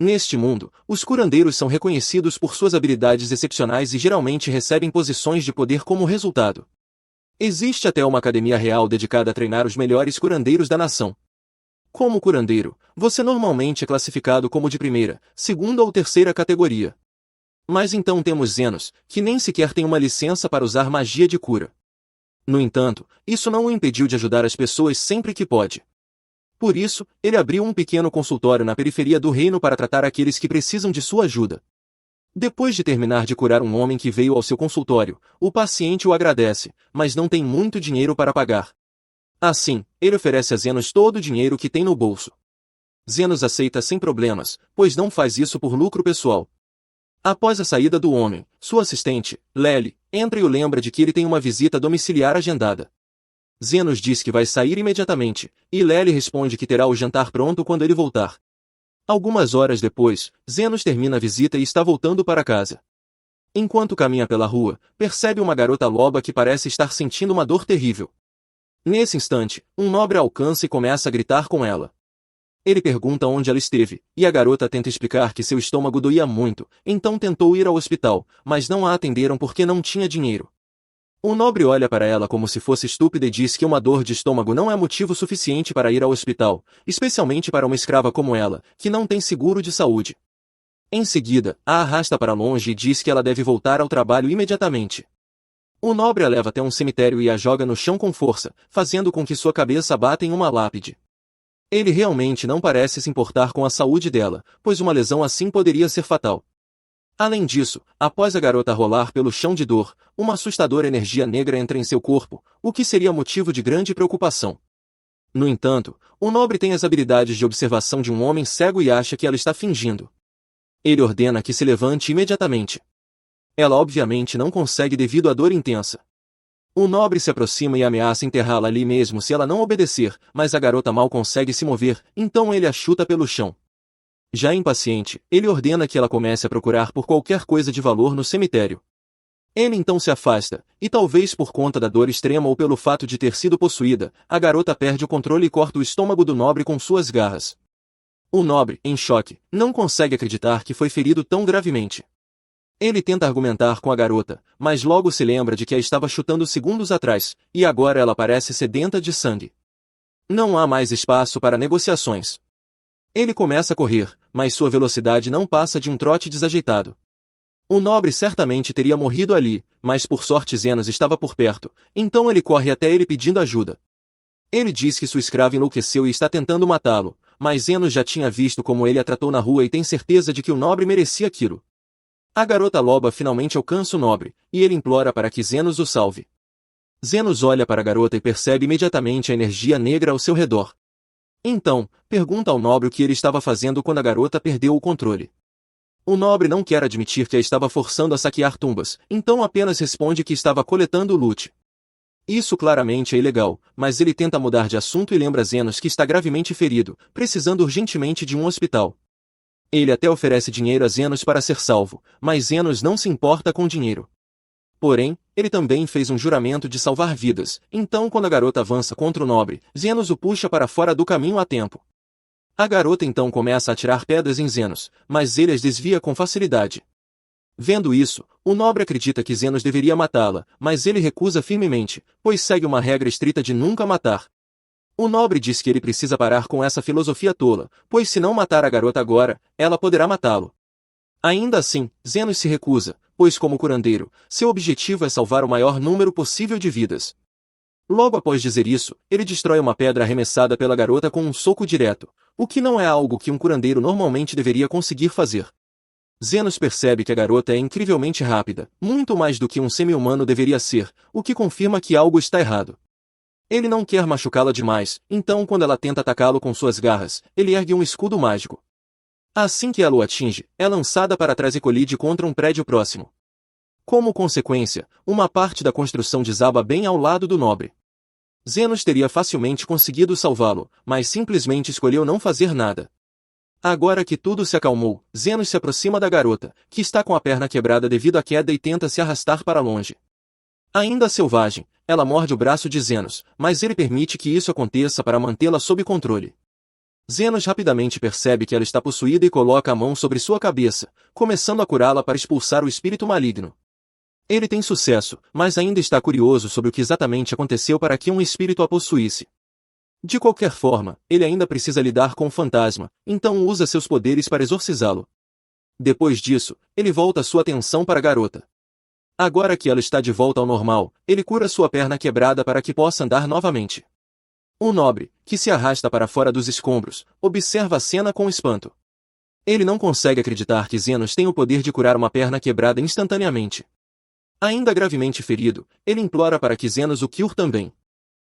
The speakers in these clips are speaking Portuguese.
Neste mundo, os curandeiros são reconhecidos por suas habilidades excepcionais e geralmente recebem posições de poder como resultado. Existe até uma academia real dedicada a treinar os melhores curandeiros da nação. Como curandeiro, você normalmente é classificado como de primeira, segunda ou terceira categoria. Mas então temos Zenos, que nem sequer tem uma licença para usar magia de cura. No entanto, isso não o impediu de ajudar as pessoas sempre que pode. Por isso, ele abriu um pequeno consultório na periferia do reino para tratar aqueles que precisam de sua ajuda. Depois de terminar de curar um homem que veio ao seu consultório, o paciente o agradece, mas não tem muito dinheiro para pagar. Assim, ele oferece a Zenos todo o dinheiro que tem no bolso. Zenos aceita sem problemas, pois não faz isso por lucro pessoal. Após a saída do homem, sua assistente, Lely, entra e o lembra de que ele tem uma visita domiciliar agendada. Zenos diz que vai sair imediatamente, e Lely responde que terá o jantar pronto quando ele voltar. Algumas horas depois, Zenos termina a visita e está voltando para casa. Enquanto caminha pela rua, percebe uma garota loba que parece estar sentindo uma dor terrível. Nesse instante, um nobre a alcança e começa a gritar com ela. Ele pergunta onde ela esteve, e a garota tenta explicar que seu estômago doía muito, então tentou ir ao hospital, mas não a atenderam porque não tinha dinheiro. O nobre olha para ela como se fosse estúpida e diz que uma dor de estômago não é motivo suficiente para ir ao hospital, especialmente para uma escrava como ela, que não tem seguro de saúde. Em seguida, a arrasta para longe e diz que ela deve voltar ao trabalho imediatamente. O nobre a leva até um cemitério e a joga no chão com força, fazendo com que sua cabeça bata em uma lápide. Ele realmente não parece se importar com a saúde dela, pois uma lesão assim poderia ser fatal. Além disso, após a garota rolar pelo chão de dor, uma assustadora energia negra entra em seu corpo, o que seria motivo de grande preocupação. No entanto, o nobre tem as habilidades de observação de um homem cego e acha que ela está fingindo. Ele ordena que se levante imediatamente. Ela obviamente não consegue devido à dor intensa. O nobre se aproxima e ameaça enterrá-la ali mesmo se ela não obedecer, mas a garota mal consegue se mover, então ele a chuta pelo chão. Já impaciente, ele ordena que ela comece a procurar por qualquer coisa de valor no cemitério. Ele então se afasta, e talvez por conta da dor extrema ou pelo fato de ter sido possuída, a garota perde o controle e corta o estômago do nobre com suas garras. O nobre, em choque, não consegue acreditar que foi ferido tão gravemente. Ele tenta argumentar com a garota, mas logo se lembra de que a estava chutando segundos atrás, e agora ela parece sedenta de sangue. Não há mais espaço para negociações. Ele começa a correr, mas sua velocidade não passa de um trote desajeitado. O nobre certamente teria morrido ali, mas por sorte Zenos estava por perto, então ele corre até ele pedindo ajuda. Ele diz que sua escrava enlouqueceu e está tentando matá-lo, mas Zenos já tinha visto como ele a tratou na rua e tem certeza de que o nobre merecia aquilo. A garota loba finalmente alcança o nobre, e ele implora para que Zenos o salve. Zenos olha para a garota e percebe imediatamente a energia negra ao seu redor. Então, pergunta ao nobre o que ele estava fazendo quando a garota perdeu o controle. O nobre não quer admitir que a estava forçando a saquear tumbas, então apenas responde que estava coletando o loot. Isso claramente é ilegal, mas ele tenta mudar de assunto e lembra Zenos que está gravemente ferido, precisando urgentemente de um hospital. Ele até oferece dinheiro a Zenos para ser salvo, mas Zenos não se importa com dinheiro. Porém, ele também fez um juramento de salvar vidas, então quando a garota avança contra o nobre, Zenos o puxa para fora do caminho a tempo. A garota então começa a atirar pedras em Zenos, mas ele as desvia com facilidade. Vendo isso, o nobre acredita que Zenos deveria matá-la, mas ele recusa firmemente, pois segue uma regra estrita de nunca matar. O nobre diz que ele precisa parar com essa filosofia tola, pois se não matar a garota agora, ela poderá matá-lo. Ainda assim, Zenos se recusa, pois como curandeiro, seu objetivo é salvar o maior número possível de vidas. Logo após dizer isso, ele destrói uma pedra arremessada pela garota com um soco direto, o que não é algo que um curandeiro normalmente deveria conseguir fazer. Zenos percebe que a garota é incrivelmente rápida, muito mais do que um semi-humano deveria ser, o que confirma que algo está errado. Ele não quer machucá-la demais, então quando ela tenta atacá-lo com suas garras, ele ergue um escudo mágico. Assim que ela o atinge, é lançada para trás e colide contra um prédio próximo. Como consequência, uma parte da construção desaba bem ao lado do nobre. Zenos teria facilmente conseguido salvá-lo, mas simplesmente escolheu não fazer nada. Agora que tudo se acalmou, Zenos se aproxima da garota, que está com a perna quebrada devido à queda e tenta se arrastar para longe. Ainda selvagem, ela morde o braço de Zenos, mas ele permite que isso aconteça para mantê-la sob controle. Zenos rapidamente percebe que ela está possuída e coloca a mão sobre sua cabeça, começando a curá-la para expulsar o espírito maligno. Ele tem sucesso, mas ainda está curioso sobre o que exatamente aconteceu para que um espírito a possuísse. De qualquer forma, ele ainda precisa lidar com o fantasma, então usa seus poderes para exorcizá-lo. Depois disso, ele volta sua atenção para a garota. Agora que ela está de volta ao normal, ele cura sua perna quebrada para que possa andar novamente. O nobre, que se arrasta para fora dos escombros, observa a cena com espanto. Ele não consegue acreditar que Zenos tem o poder de curar uma perna quebrada instantaneamente. Ainda gravemente ferido, ele implora para que Zenos o cure também.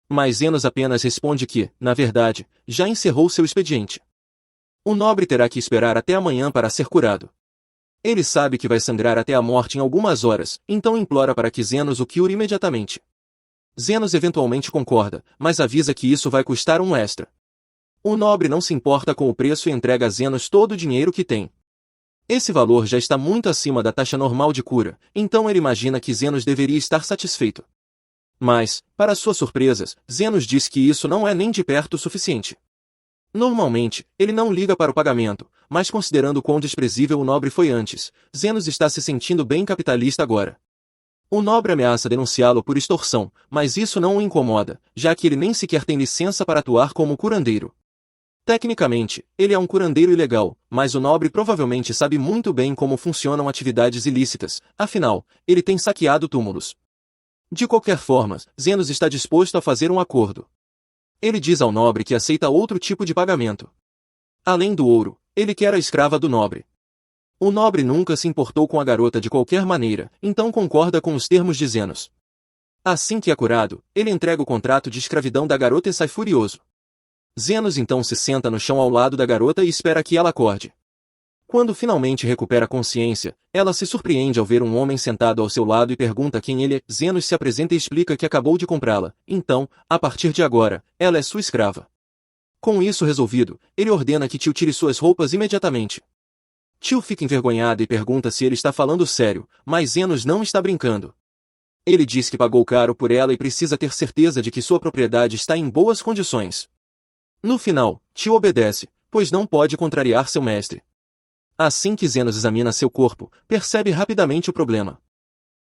Mas Zenos apenas responde que, na verdade, já encerrou seu expediente. O nobre terá que esperar até amanhã para ser curado. Ele sabe que vai sangrar até a morte em algumas horas, então implora para que Zenos o cure imediatamente. Zenos eventualmente concorda, mas avisa que isso vai custar um extra. O nobre não se importa com o preço e entrega a Zenos todo o dinheiro que tem. Esse valor já está muito acima da taxa normal de cura, então ele imagina que Zenos deveria estar satisfeito. Mas, para suas surpresas, Zenos diz que isso não é nem de perto o suficiente. Normalmente, ele não liga para o pagamento, mas considerando quão desprezível o nobre foi antes, Zenos está se sentindo bem capitalista agora. O nobre ameaça denunciá-lo por extorsão, mas isso não o incomoda, já que ele nem sequer tem licença para atuar como curandeiro. Tecnicamente, ele é um curandeiro ilegal, mas o nobre provavelmente sabe muito bem como funcionam atividades ilícitas, afinal, ele tem saqueado túmulos. De qualquer forma, Zenos está disposto a fazer um acordo. Ele diz ao nobre que aceita outro tipo de pagamento. Além do ouro, ele quer a escrava do nobre. O nobre nunca se importou com a garota de qualquer maneira, então concorda com os termos de Zenos. Assim que é curado, ele entrega o contrato de escravidão da garota e sai furioso. Zenos então se senta no chão ao lado da garota e espera que ela acorde. Quando finalmente recupera a consciência, ela se surpreende ao ver um homem sentado ao seu lado e pergunta quem ele é. Zenos se apresenta e explica que acabou de comprá-la, então, a partir de agora, ela é sua escrava. Com isso resolvido, ele ordena que Tio tire suas roupas imediatamente. Tio fica envergonhado e pergunta se ele está falando sério, mas Zenos não está brincando. Ele diz que pagou caro por ela e precisa ter certeza de que sua propriedade está em boas condições. No final, Tio obedece, pois não pode contrariar seu mestre. Assim que Zenos examina seu corpo, percebe rapidamente o problema.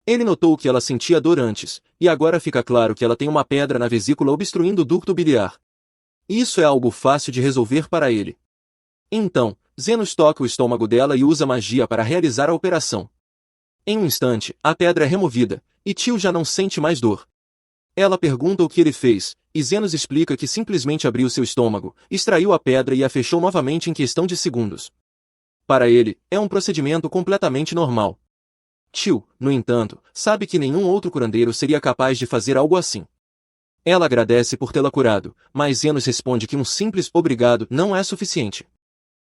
Ele notou que ela sentia dor antes, e agora fica claro que ela tem uma pedra na vesícula obstruindo o ducto biliar. Isso é algo fácil de resolver para ele. Então, Zenos toca o estômago dela e usa magia para realizar a operação. Em um instante, a pedra é removida, e Tio já não sente mais dor. Ela pergunta o que ele fez, e Zenos explica que simplesmente abriu seu estômago, extraiu a pedra e a fechou novamente em questão de segundos. Para ele, é um procedimento completamente normal. Tio, no entanto, sabe que nenhum outro curandeiro seria capaz de fazer algo assim. Ela agradece por tê-la curado, mas Zenos responde que um simples obrigado não é suficiente.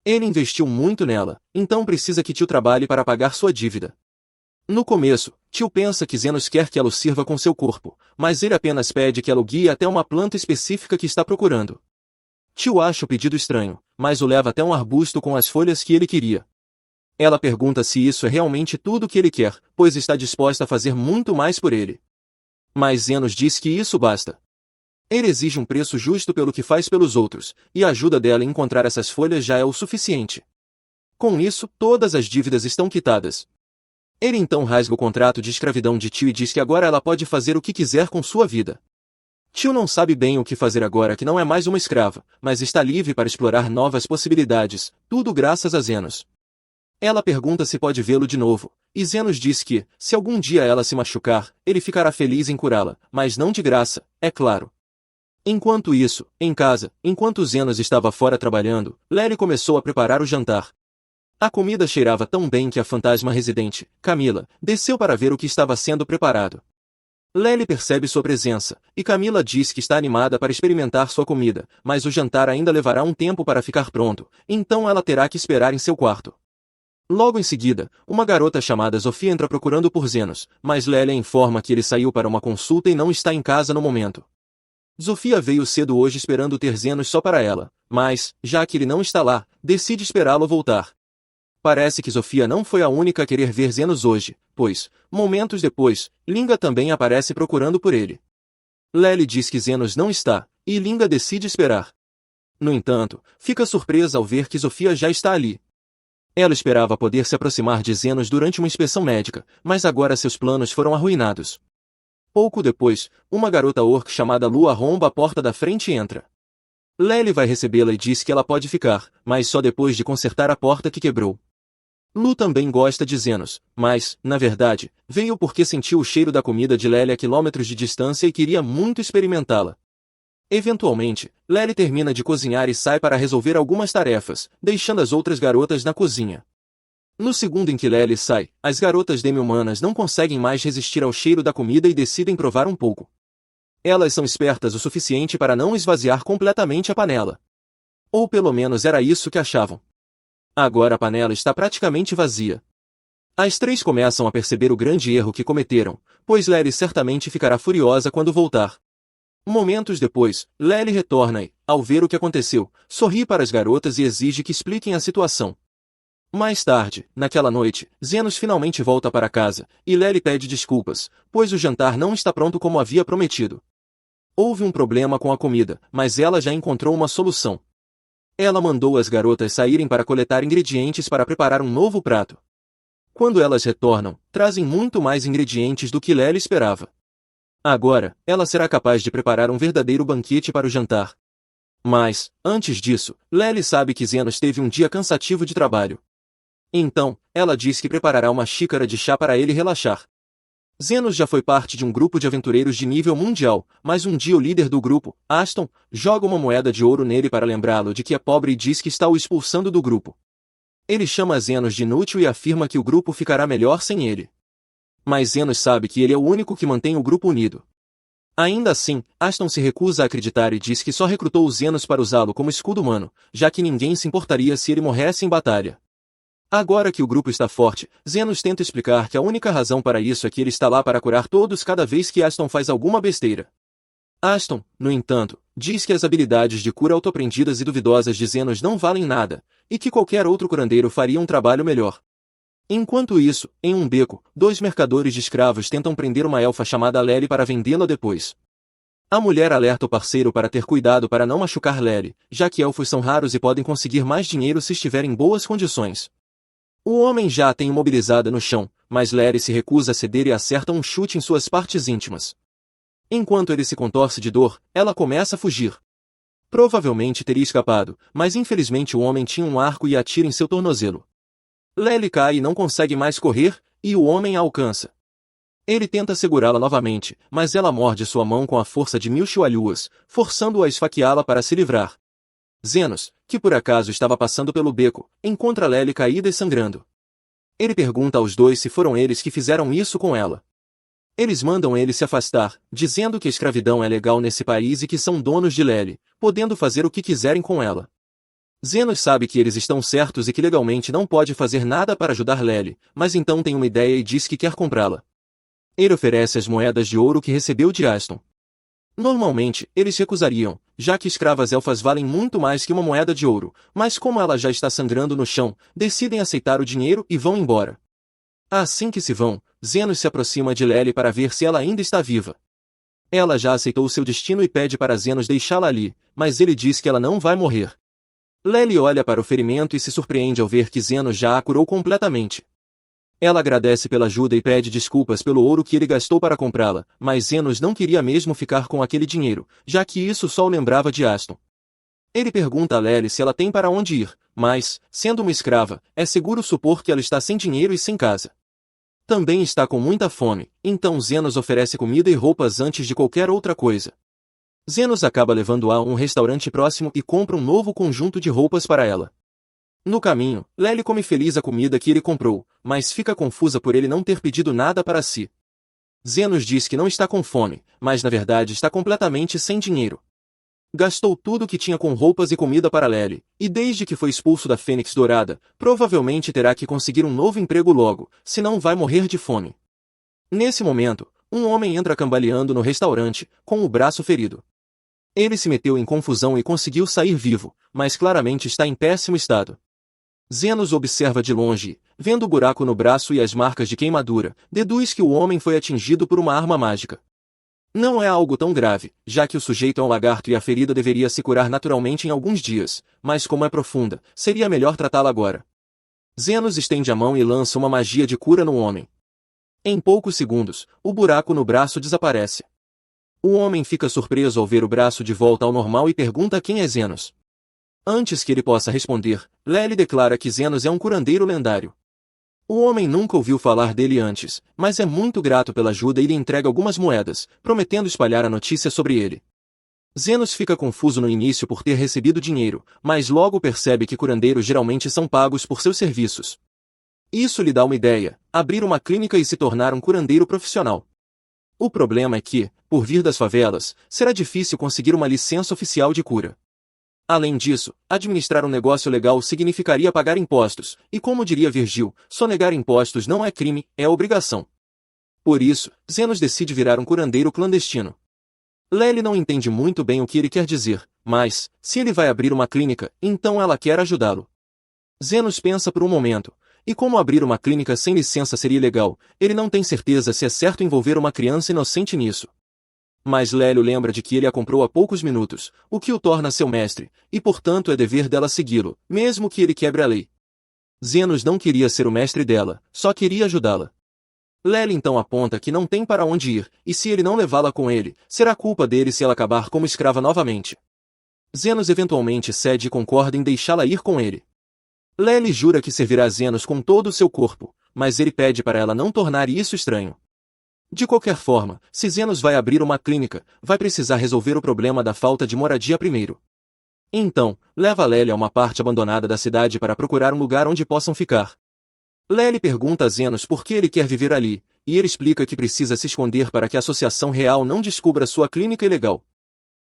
Ele investiu muito nela, então precisa que Tio trabalhe para pagar sua dívida. No começo, Tio pensa que Zenos quer que ela o sirva com seu corpo, mas ele apenas pede que ela o guie até uma planta específica que está procurando. Tio acha o pedido estranho, mas o leva até um arbusto com as folhas que ele queria. Ela pergunta se isso é realmente tudo o que ele quer, pois está disposta a fazer muito mais por ele. Mas Zenos diz que isso basta. Ele exige um preço justo pelo que faz pelos outros, e a ajuda dela em encontrar essas folhas já é o suficiente. Com isso, todas as dívidas estão quitadas. Ele então rasga o contrato de escravidão de Tio e diz que agora ela pode fazer o que quiser com sua vida. Tio não sabe bem o que fazer agora que não é mais uma escrava, mas está livre para explorar novas possibilidades, tudo graças a Zenos. Ela pergunta se pode vê-lo de novo, e Zenos diz que, se algum dia ela se machucar, ele ficará feliz em curá-la, mas não de graça, é claro. Enquanto isso, em casa, enquanto Zenos estava fora trabalhando, Lely começou a preparar o jantar. A comida cheirava tão bem que a fantasma residente, Camila, desceu para ver o que estava sendo preparado. Lely percebe sua presença, e Camila diz que está animada para experimentar sua comida, mas o jantar ainda levará um tempo para ficar pronto, então ela terá que esperar em seu quarto. Logo em seguida, uma garota chamada Sofia entra procurando por Zenos, mas Lely informa que ele saiu para uma consulta e não está em casa no momento. Sofia veio cedo hoje esperando ter Zenos só para ela, mas, já que ele não está lá, decide esperá-lo voltar. Parece que Sofia não foi a única a querer ver Zenos hoje, pois, momentos depois, Linga também aparece procurando por ele. Lely diz que Zenos não está, e Linga decide esperar. No entanto, fica surpresa ao ver que Sofia já está ali. Ela esperava poder se aproximar de Zenos durante uma inspeção médica, mas agora seus planos foram arruinados. Pouco depois, uma garota orc chamada Lu arromba a porta da frente e entra. Lely vai recebê-la e diz que ela pode ficar, mas só depois de consertar a porta que quebrou. Lu também gosta de Zenos, mas, na verdade, veio porque sentiu o cheiro da comida de Lely a quilômetros de distância e queria muito experimentá-la. Eventualmente, Lely termina de cozinhar e sai para resolver algumas tarefas, deixando as outras garotas na cozinha. No segundo em que Lely sai, as garotas demi-humanas não conseguem mais resistir ao cheiro da comida e decidem provar um pouco. Elas são espertas o suficiente para não esvaziar completamente a panela. Ou pelo menos era isso que achavam. Agora a panela está praticamente vazia. As três começam a perceber o grande erro que cometeram, pois Lely certamente ficará furiosa quando voltar. Momentos depois, Lely retorna e, ao ver o que aconteceu, sorri para as garotas e exige que expliquem a situação. Mais tarde, naquela noite, Zenos finalmente volta para casa, e Lely pede desculpas, pois o jantar não está pronto como havia prometido. Houve um problema com a comida, mas ela já encontrou uma solução. Ela mandou as garotas saírem para coletar ingredientes para preparar um novo prato. Quando elas retornam, trazem muito mais ingredientes do que Lely esperava. Agora, ela será capaz de preparar um verdadeiro banquete para o jantar. Mas, antes disso, Lely sabe que Zenos teve um dia cansativo de trabalho. Então, ela diz que preparará uma xícara de chá para ele relaxar. Zenos já foi parte de um grupo de aventureiros de nível mundial, mas um dia o líder do grupo, Aston, joga uma moeda de ouro nele para lembrá-lo de que é pobre e diz que está o expulsando do grupo. Ele chama Zenos de inútil e afirma que o grupo ficará melhor sem ele. Mas Zenos sabe que ele é o único que mantém o grupo unido. Ainda assim, Aston se recusa a acreditar e diz que só recrutou Zenos para usá-lo como escudo humano, já que ninguém se importaria se ele morresse em batalha. Agora que o grupo está forte, Zenos tenta explicar que a única razão para isso é que ele está lá para curar todos cada vez que Aston faz alguma besteira. Aston, no entanto, diz que as habilidades de cura autoaprendidas e duvidosas de Zenos não valem nada, e que qualquer outro curandeiro faria um trabalho melhor. Enquanto isso, em um beco, dois mercadores de escravos tentam prender uma elfa chamada Lely para vendê-la depois. A mulher alerta o parceiro para ter cuidado para não machucar Lely, já que elfos são raros e podem conseguir mais dinheiro se estiver em boas condições. O homem já a tem imobilizada no chão, mas Lely se recusa a ceder e acerta um chute em suas partes íntimas. Enquanto ele se contorce de dor, ela começa a fugir. Provavelmente teria escapado, mas infelizmente o homem tinha um arco e atira em seu tornozelo. Lely cai e não consegue mais correr, e o homem a alcança. Ele tenta segurá-la novamente, mas ela morde sua mão com a força de 1000 chualhuas, forçando-o a esfaqueá-la para se livrar. Zenos, que por acaso estava passando pelo beco, encontra Lely caída e sangrando. Ele pergunta aos dois se foram eles que fizeram isso com ela. Eles mandam ele se afastar, dizendo que a escravidão é legal nesse país e que são donos de Lely, podendo fazer o que quiserem com ela. Zenos sabe que eles estão certos e que legalmente não pode fazer nada para ajudar Lely, mas então tem uma ideia e diz que quer comprá-la. Ele oferece as moedas de ouro que recebeu de Aston. Normalmente, eles recusariam, já que escravas elfas valem muito mais que uma moeda de ouro, mas como ela já está sangrando no chão, decidem aceitar o dinheiro e vão embora. Assim que se vão, Zenos se aproxima de Lely para ver se ela ainda está viva. Ela já aceitou seu destino e pede para Zenos deixá-la ali, mas ele diz que ela não vai morrer. Lely olha para o ferimento e se surpreende ao ver que Zenos já a curou completamente. Ela agradece pela ajuda e pede desculpas pelo ouro que ele gastou para comprá-la, mas Zenos não queria mesmo ficar com aquele dinheiro, já que isso só o lembrava de Aston. Ele pergunta a Lely se ela tem para onde ir, mas, sendo uma escrava, é seguro supor que ela está sem dinheiro e sem casa. Também está com muita fome, então Zenos oferece comida e roupas antes de qualquer outra coisa. Zenos acaba levando-a a um restaurante próximo e compra um novo conjunto de roupas para ela. No caminho, Lely come feliz a comida que ele comprou, mas fica confusa por ele não ter pedido nada para si. Zenos diz que não está com fome, mas na verdade está completamente sem dinheiro. Gastou tudo o que tinha com roupas e comida para Lely, e desde que foi expulso da Fênix Dourada, provavelmente terá que conseguir um novo emprego logo, senão vai morrer de fome. Nesse momento, um homem entra cambaleando no restaurante, com o braço ferido. Ele se meteu em confusão e conseguiu sair vivo, mas claramente está em péssimo estado. Zenos observa de longe, vendo o buraco no braço e as marcas de queimadura, deduz que o homem foi atingido por uma arma mágica. Não é algo tão grave, já que o sujeito é um lagarto e a ferida deveria se curar naturalmente em alguns dias, mas como é profunda, seria melhor tratá-la agora. Zenos estende a mão e lança uma magia de cura no homem. Em poucos segundos, o buraco no braço desaparece. O homem fica surpreso ao ver o braço de volta ao normal e pergunta quem é Zenos. Antes que ele possa responder, Lely declara que Zenos é um curandeiro lendário. O homem nunca ouviu falar dele antes, mas é muito grato pela ajuda e lhe entrega algumas moedas, prometendo espalhar a notícia sobre ele. Zenos fica confuso no início por ter recebido dinheiro, mas logo percebe que curandeiros geralmente são pagos por seus serviços. Isso lhe dá uma ideia: abrir uma clínica e se tornar um curandeiro profissional. O problema é que, por vir das favelas, será difícil conseguir uma licença oficial de cura. Além disso, administrar um negócio legal significaria pagar impostos, e como diria Virgil, sonegar impostos não é crime, é obrigação. Por isso, Zenos decide virar um curandeiro clandestino. Lely não entende muito bem o que ele quer dizer, mas, se ele vai abrir uma clínica, então ela quer ajudá-lo. Zenos pensa por um momento, e como abrir uma clínica sem licença seria ilegal, ele não tem certeza se é certo envolver uma criança inocente nisso. Mas Lélio lembra de que ele a comprou há poucos minutos, o que o torna seu mestre, e portanto é dever dela segui-lo, mesmo que ele quebre a lei. Zenos não queria ser o mestre dela, só queria ajudá-la. Lely então aponta que não tem para onde ir, e se ele não levá-la com ele, será culpa dele se ela acabar como escrava novamente. Zenos eventualmente cede e concorda em deixá-la ir com ele. Lely jura que servirá Zenos com todo o seu corpo, mas ele pede para ela não tornar isso estranho. De qualquer forma, se Zenos vai abrir uma clínica, vai precisar resolver o problema da falta de moradia primeiro. Então, leva Lely a uma parte abandonada da cidade para procurar um lugar onde possam ficar. Lely pergunta a Zenos por que ele quer viver ali, e ele explica que precisa se esconder para que a Associação Real não descubra sua clínica ilegal.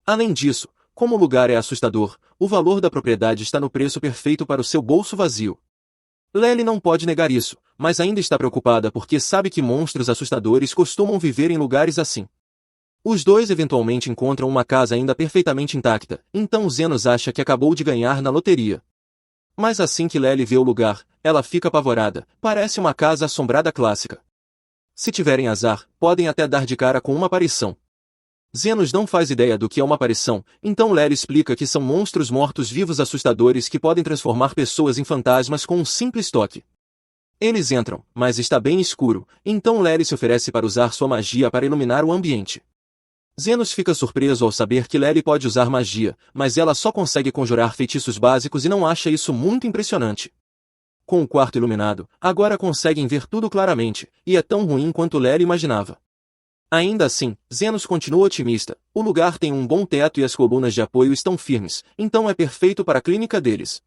Além disso, como o lugar é assustador, o valor da propriedade está no preço perfeito para o seu bolso vazio. Lely não pode negar isso, mas ainda está preocupada porque sabe que monstros assustadores costumam viver em lugares assim. Os dois eventualmente encontram uma casa ainda perfeitamente intacta, então Zenos acha que acabou de ganhar na loteria. Mas assim que Lely vê o lugar, ela fica apavorada, parece uma casa assombrada clássica. Se tiverem azar, podem até dar de cara com uma aparição. Zenos não faz ideia do que é uma aparição, então Lely explica que são monstros mortos-vivos assustadores que podem transformar pessoas em fantasmas com um simples toque. Eles entram, mas está bem escuro, então Lely se oferece para usar sua magia para iluminar o ambiente. Zenos fica surpreso ao saber que Lely pode usar magia, mas ela só consegue conjurar feitiços básicos e não acha isso muito impressionante. Com o quarto iluminado, agora conseguem ver tudo claramente, e é tão ruim quanto Lely imaginava. Ainda assim, Zenos continua otimista, o lugar tem um bom teto e as colunas de apoio estão firmes, então é perfeito para a clínica deles.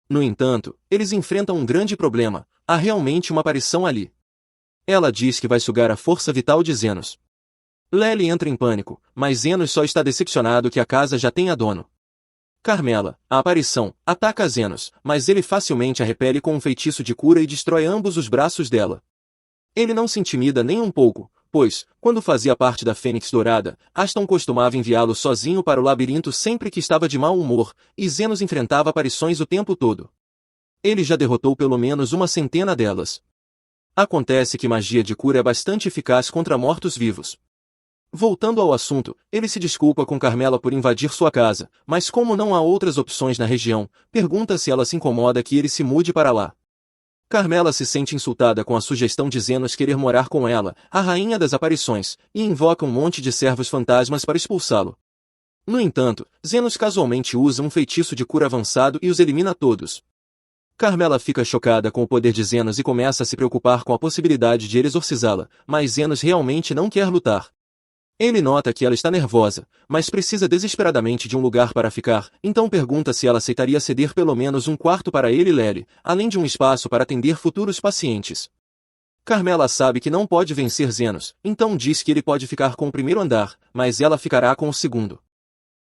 No entanto, eles enfrentam um grande problema: há realmente uma aparição ali. Ela diz que vai sugar a força vital de Zenos. Lely entra em pânico, mas Zenos só está decepcionado que a casa já tenha dono. Carmela, a aparição, ataca Zenos, mas ele facilmente a repele com um feitiço de cura e destrói ambos os braços dela. Ele não se intimida nem um pouco, pois, quando fazia parte da Fênix Dourada, Aston costumava enviá-lo sozinho para o labirinto sempre que estava de mau humor, e Zenos enfrentava aparições o tempo todo. Ele já derrotou pelo menos uma centena delas. Acontece que magia de cura é bastante eficaz contra mortos-vivos. Voltando ao assunto, ele se desculpa com Carmela por invadir sua casa, mas como não há outras opções na região, pergunta se ela se incomoda que ele se mude para lá. Carmela se sente insultada com a sugestão de Zenos querer morar com ela, a rainha das aparições, e invoca um monte de servos fantasmas para expulsá-lo. No entanto, Zenos casualmente usa um feitiço de cura avançado e os elimina todos. Carmela fica chocada com o poder de Zenos e começa a se preocupar com a possibilidade de ele exorcizá-la, mas Zenos realmente não quer lutar. Ele nota que ela está nervosa, mas precisa desesperadamente de um lugar para ficar, então pergunta se ela aceitaria ceder pelo menos um quarto para ele e Lely, além de um espaço para atender futuros pacientes. Carmela sabe que não pode vencer Zenos, então diz que ele pode ficar com o primeiro andar, mas ela ficará com o segundo.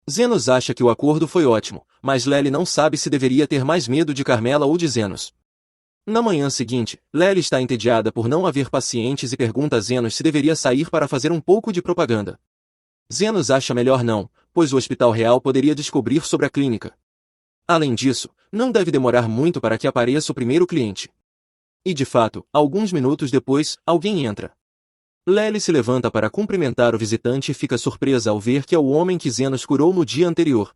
Zenos acha que o acordo foi ótimo, mas Lely não sabe se deveria ter mais medo de Carmela ou de Zenos. Na manhã seguinte, Lely está entediada por não haver pacientes e pergunta a Zenos se deveria sair para fazer um pouco de propaganda. Zenos acha melhor não, pois o Hospital Real poderia descobrir sobre a clínica. Além disso, não deve demorar muito para que apareça o primeiro cliente. E de fato, alguns minutos depois, alguém entra. Lely se levanta para cumprimentar o visitante e fica surpresa ao ver que é o homem que Zenos curou no dia anterior.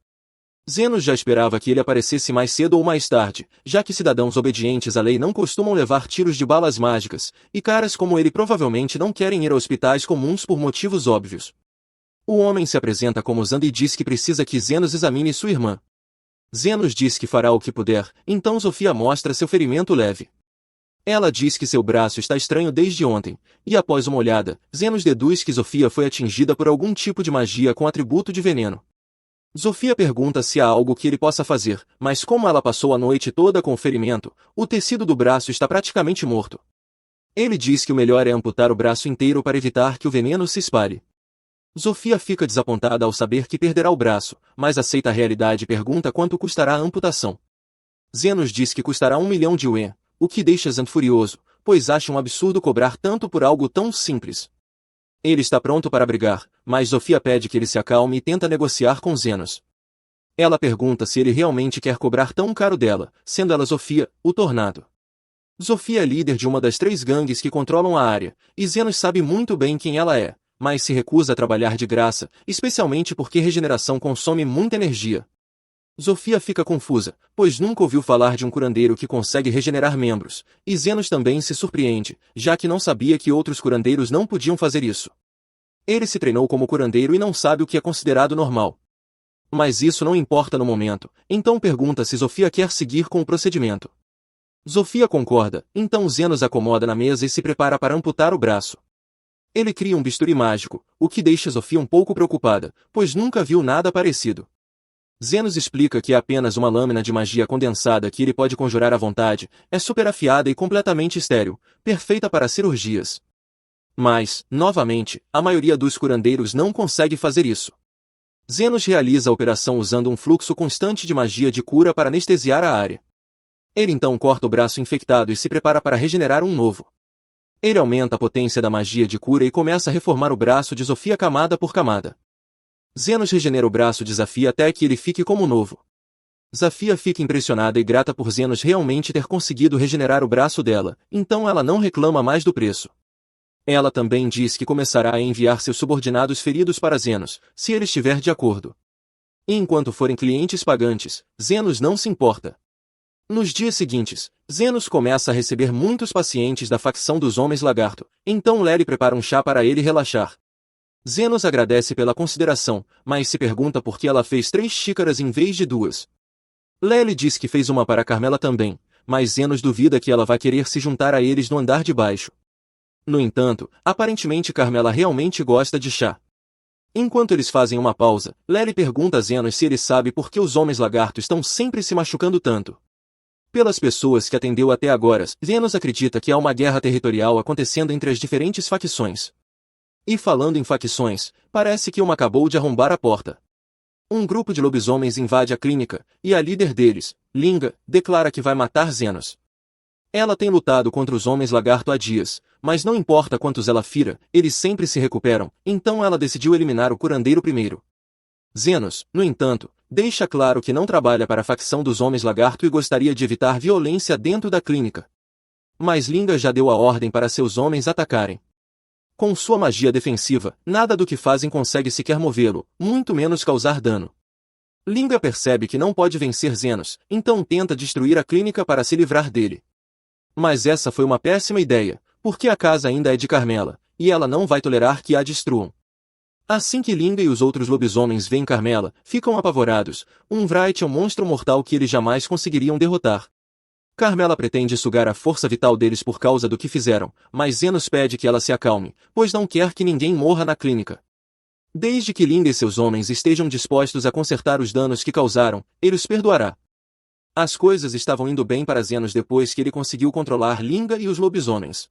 Zenos já esperava que ele aparecesse mais cedo ou mais tarde, já que cidadãos obedientes à lei não costumam levar tiros de balas mágicas, e caras como ele provavelmente não querem ir a hospitais comuns por motivos óbvios. O homem se apresenta como Zand e diz que precisa que Zenos examine sua irmã. Zenos diz que fará o que puder, então Zofia mostra seu ferimento leve. Ela diz que seu braço está estranho desde ontem, e após uma olhada, Zenos deduz que Zofia foi atingida por algum tipo de magia com atributo de veneno. Zofia pergunta se há algo que ele possa fazer, mas como ela passou a noite toda com o ferimento, o tecido do braço está praticamente morto. Ele diz que o melhor é amputar o braço inteiro para evitar que o veneno se espalhe. Zofia fica desapontada ao saber que perderá o braço, mas aceita a realidade e pergunta quanto custará a amputação. Zenos diz que custará 1 milhão de Yuan, o que deixa Zand furioso, pois acha um absurdo cobrar tanto por algo tão simples. Ele está pronto para brigar, mas Zofia pede que ele se acalme e tenta negociar com Zenos. Ela pergunta se ele realmente quer cobrar tão caro dela, sendo ela Zofia, o Tornado. Zofia é líder de uma das 3 gangues que controlam a área, e Zenos sabe muito bem quem ela é, mas se recusa a trabalhar de graça, especialmente porque regeneração consome muita energia. Zofia fica confusa, pois nunca ouviu falar de um curandeiro que consegue regenerar membros, e Zenos também se surpreende, já que não sabia que outros curandeiros não podiam fazer isso. Ele se treinou como curandeiro e não sabe o que é considerado normal. Mas isso não importa no momento, então pergunta se Zofia quer seguir com o procedimento. Zofia concorda, então Zenos acomoda na mesa e se prepara para amputar o braço. Ele cria um bisturi mágico, o que deixa Zofia um pouco preocupada, pois nunca viu nada parecido. Zenos explica que é apenas uma lâmina de magia condensada que ele pode conjurar à vontade, é super afiada e completamente estéril, perfeita para cirurgias. Mas, novamente, a maioria dos curandeiros não consegue fazer isso. Zenos realiza a operação usando um fluxo constante de magia de cura para anestesiar a área. Ele então corta o braço infectado e se prepara para regenerar um novo. Ele aumenta a potência da magia de cura e começa a reformar o braço de Zofia camada por camada. Zenos regenera o braço de Zafia até que ele fique como novo. Zafia fica impressionada e grata por Zenos realmente ter conseguido regenerar o braço dela, então ela não reclama mais do preço. Ela também diz que começará a enviar seus subordinados feridos para Zenos, se ele estiver de acordo. E enquanto forem clientes pagantes, Zenos não se importa. Nos dias seguintes, Zenos começa a receber muitos pacientes da facção dos Homens Lagarto, então Lely prepara um chá para ele relaxar. Zenos agradece pela consideração, mas se pergunta por que ela fez 3 xícaras em vez de 2. Lely diz que fez uma para Carmela também, mas Zenos duvida que ela vai querer se juntar a eles no andar de baixo. No entanto, aparentemente Carmela realmente gosta de chá. Enquanto eles fazem uma pausa, Lely pergunta a Zenos se ele sabe por que os Homens Lagarto estão sempre se machucando tanto. Pelas pessoas que atendeu até agora, Zenos acredita que há uma guerra territorial acontecendo entre as diferentes facções. E falando em facções, parece que uma acabou de arrombar a porta. Um grupo de lobisomens invade a clínica, e a líder deles, Linga, declara que vai matar Zenos. Ela tem lutado contra os Homens Lagarto há dias, mas não importa quantos ela fira, eles sempre se recuperam, então ela decidiu eliminar o curandeiro primeiro. Zenos, no entanto, deixa claro que não trabalha para a facção dos Homens Lagarto e gostaria de evitar violência dentro da clínica. Mas Linga já deu a ordem para seus homens atacarem. Com sua magia defensiva, nada do que fazem consegue sequer movê-lo, muito menos causar dano. Linga percebe que não pode vencer Zenos, então tenta destruir a clínica para se livrar dele. Mas essa foi uma péssima ideia, porque a casa ainda é de Carmela, e ela não vai tolerar que a destruam. Assim que Linga e os outros lobisomens veem Carmela, ficam apavorados. Wright é um monstro mortal que eles jamais conseguiriam derrotar. Carmela pretende sugar a força vital deles por causa do que fizeram, mas Zenos pede que ela se acalme, pois não quer que ninguém morra na clínica. Desde que Linga e seus homens estejam dispostos a consertar os danos que causaram, ele os perdoará. As coisas estavam indo bem para Zenos depois que ele conseguiu controlar Linga e os lobisomens.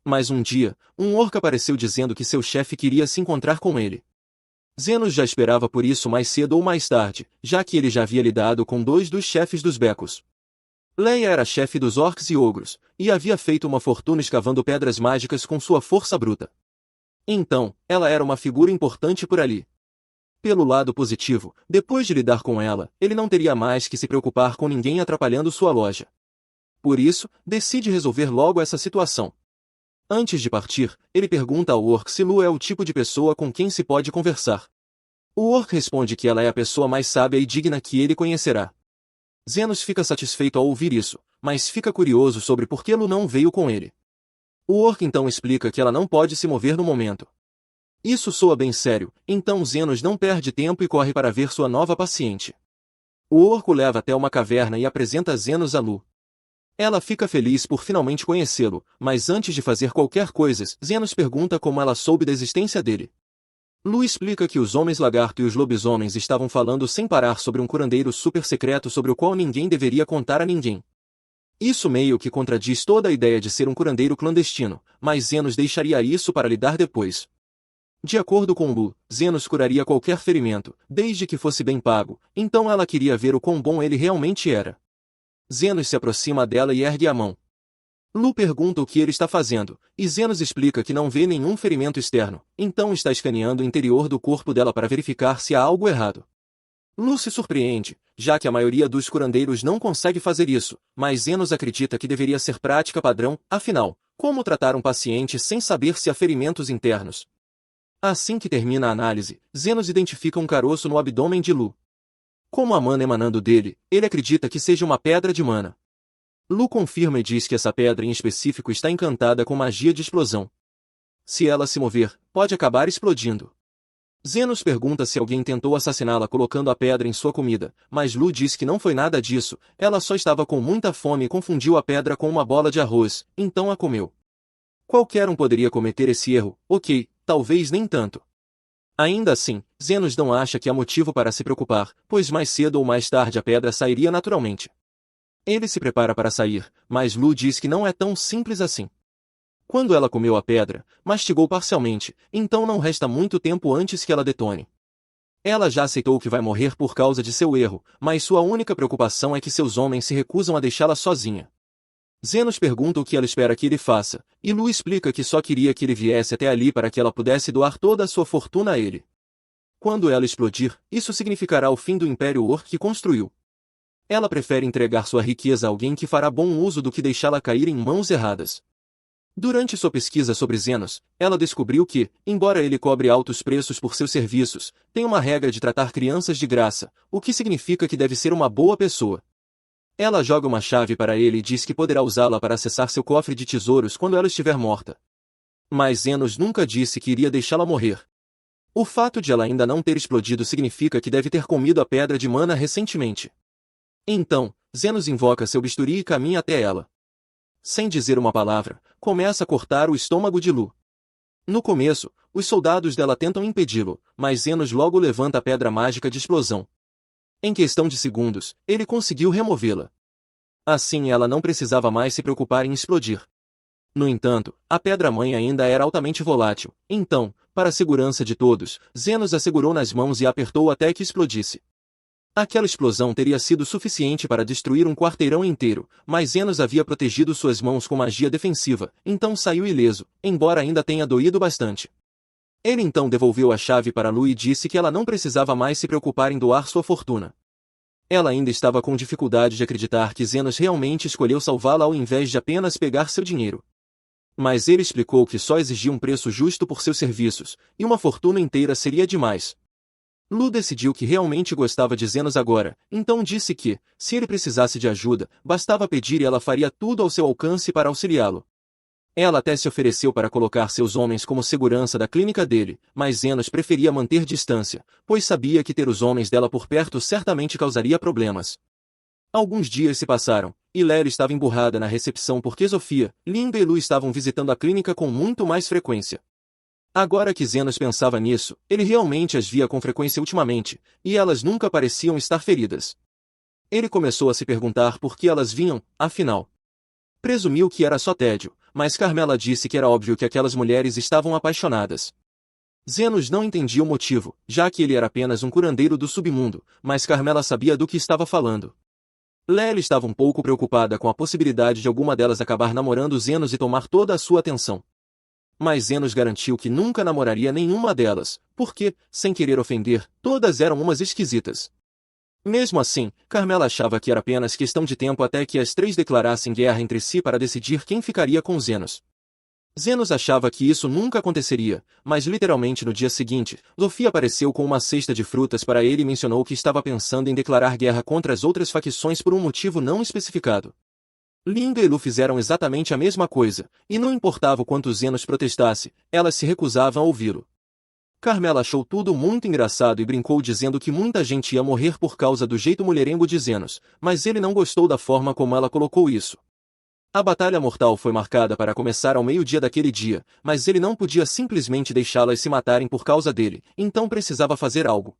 Mas um dia, um orc apareceu dizendo que seu chefe queria se encontrar com ele. Zenos já esperava por isso mais cedo ou mais tarde, já que ele já havia lidado com 2 dos chefes dos becos. Leia era chefe dos orcs e ogros, e havia feito uma fortuna escavando pedras mágicas com sua força bruta. Então, ela era uma figura importante por ali. Pelo lado positivo, depois de lidar com ela, ele não teria mais que se preocupar com ninguém atrapalhando sua loja. Por isso, decide resolver logo essa situação. Antes de partir, ele pergunta ao orc se Lu é o tipo de pessoa com quem se pode conversar. O orc responde que ela é a pessoa mais sábia e digna que ele conhecerá. Zenos fica satisfeito ao ouvir isso, mas fica curioso sobre por que Lu não veio com ele. O orc então explica que ela não pode se mover no momento. Isso soa bem sério, então Zenos não perde tempo e corre para ver sua nova paciente. O orc o leva até uma caverna e apresenta Zenos a Lu. Ela fica feliz por finalmente conhecê-lo, mas antes de fazer qualquer coisa, Zenos pergunta como ela soube da existência dele. Lu explica que os homens-lagarto e os lobisomens estavam falando sem parar sobre um curandeiro super secreto sobre o qual ninguém deveria contar a ninguém. Isso meio que contradiz toda a ideia de ser um curandeiro clandestino, mas Zenos deixaria isso para lidar depois. De acordo com Lu, Zenos curaria qualquer ferimento, desde que fosse bem pago, então ela queria ver o quão bom ele realmente era. Zenos se aproxima dela e ergue a mão. Lu pergunta o que ele está fazendo, e Zenos explica que não vê nenhum ferimento externo, então está escaneando o interior do corpo dela para verificar se há algo errado. Lu se surpreende, já que a maioria dos curandeiros não consegue fazer isso, mas Zenos acredita que deveria ser prática padrão, afinal, como tratar um paciente sem saber se há ferimentos internos? Assim que termina a análise, Zenos identifica um caroço no abdômen de Lu. Como a mana emanando dele, ele acredita que seja uma pedra de mana. Lu confirma e diz que essa pedra em específico está encantada com magia de explosão. Se ela se mover, pode acabar explodindo. Zenos pergunta se alguém tentou assassiná-la colocando a pedra em sua comida, mas Lu diz que não foi nada disso, ela só estava com muita fome e confundiu a pedra com uma bola de arroz, então a comeu. Qualquer um poderia cometer esse erro, ok, talvez nem tanto. Ainda assim, Zenos não acha que há motivo para se preocupar, pois mais cedo ou mais tarde a pedra sairia naturalmente. Ele se prepara para sair, mas Lu diz que não é tão simples assim. Quando ela comeu a pedra, mastigou parcialmente, então não resta muito tempo antes que ela detone. Ela já aceitou que vai morrer por causa de seu erro, mas sua única preocupação é que seus homens se recusam a deixá-la sozinha. Zenos pergunta o que ela espera que ele faça, e Lu explica que só queria que ele viesse até ali para que ela pudesse doar toda a sua fortuna a ele. Quando ela explodir, isso significará o fim do Império Orc que construiu. Ela prefere entregar sua riqueza a alguém que fará bom uso do que deixá-la cair em mãos erradas. Durante sua pesquisa sobre Zenos, ela descobriu que, embora ele cobre altos preços por seus serviços, tem uma regra de tratar crianças de graça, o que significa que deve ser uma boa pessoa. Ela joga uma chave para ele e diz que poderá usá-la para acessar seu cofre de tesouros quando ela estiver morta. Mas Zenos nunca disse que iria deixá-la morrer. O fato de ela ainda não ter explodido significa que deve ter comido a pedra de mana recentemente. Então, Zenos invoca seu bisturi e caminha até ela. Sem dizer uma palavra, começa a cortar o estômago de Lu. No começo, os soldados dela tentam impedi-lo, mas Zenos logo levanta a pedra mágica de explosão. Em questão de segundos, ele conseguiu removê-la. Assim ela não precisava mais se preocupar em explodir. No entanto, a pedra-mãe ainda era altamente volátil, então, para a segurança de todos, Zenos a segurou nas mãos e a apertou até que explodisse. Aquela explosão teria sido suficiente para destruir um quarteirão inteiro, mas Zenos havia protegido suas mãos com magia defensiva, então saiu ileso, embora ainda tenha doído bastante. Ele então devolveu a chave para Lu e disse que ela não precisava mais se preocupar em doar sua fortuna. Ela ainda estava com dificuldade de acreditar que Zenos realmente escolheu salvá-la ao invés de apenas pegar seu dinheiro. Mas ele explicou que só exigia um preço justo por seus serviços, e uma fortuna inteira seria demais. Lu decidiu que realmente gostava de Zenos agora, então disse que, se ele precisasse de ajuda, bastava pedir e ela faria tudo ao seu alcance para auxiliá-lo. Ela até se ofereceu para colocar seus homens como segurança da clínica dele, mas Zenos preferia manter distância, pois sabia que ter os homens dela por perto certamente causaria problemas. Alguns dias se passaram, e Lery estava emburrada na recepção porque Sofia, Linda e Lu estavam visitando a clínica com muito mais frequência. Agora que Zenos pensava nisso, ele realmente as via com frequência ultimamente, e elas nunca pareciam estar feridas. Ele começou a se perguntar por que elas vinham, afinal. Presumiu que era só tédio, mas Carmela disse que era óbvio que aquelas mulheres estavam apaixonadas. Zenos não entendia o motivo, já que ele era apenas um curandeiro do submundo, mas Carmela sabia do que estava falando. Lery estava um pouco preocupada com a possibilidade de alguma delas acabar namorando Zenos e tomar toda a sua atenção. Mas Zenos garantiu que nunca namoraria nenhuma delas, porque, sem querer ofender, todas eram umas esquisitas. Mesmo assim, Carmela achava que era apenas questão de tempo até que as três declarassem guerra entre si para decidir quem ficaria com Zenos. Zenos achava que isso nunca aconteceria, mas literalmente no dia seguinte, Luffy apareceu com uma cesta de frutas para ele e mencionou que estava pensando em declarar guerra contra as outras facções por um motivo não especificado. Linga e Lu fizeram exatamente a mesma coisa, e não importava o quanto Zenos protestasse, elas se recusavam a ouvi-lo. Carmela achou tudo muito engraçado e brincou dizendo que muita gente ia morrer por causa do jeito mulherengo de Zenos, mas ele não gostou da forma como ela colocou isso. A batalha mortal foi marcada para começar ao meio-dia daquele dia, mas ele não podia simplesmente deixá-las se matarem por causa dele, então precisava fazer algo.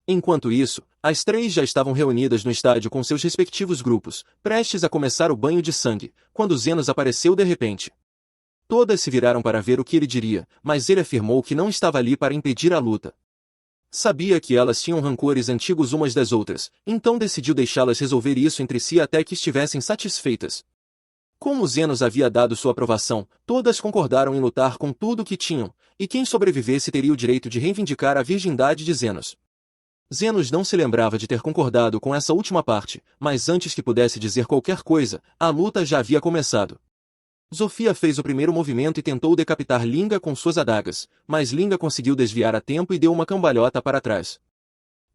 Enquanto isso, as três já estavam reunidas no estádio com seus respectivos grupos, prestes a começar o banho de sangue, quando Zenos apareceu de repente. Todas se viraram para ver o que ele diria, mas ele afirmou que não estava ali para impedir a luta. Sabia que elas tinham rancores antigos umas das outras, então decidiu deixá-las resolver isso entre si até que estivessem satisfeitas. Como Zenos havia dado sua aprovação, todas concordaram em lutar com tudo o que tinham, e quem sobrevivesse teria o direito de reivindicar a virgindade de Zenos. Zenos não se lembrava de ter concordado com essa última parte, mas antes que pudesse dizer qualquer coisa, a luta já havia começado. Zofia fez o primeiro movimento e tentou decapitar Linga com suas adagas, mas Linga conseguiu desviar a tempo e deu uma cambalhota para trás.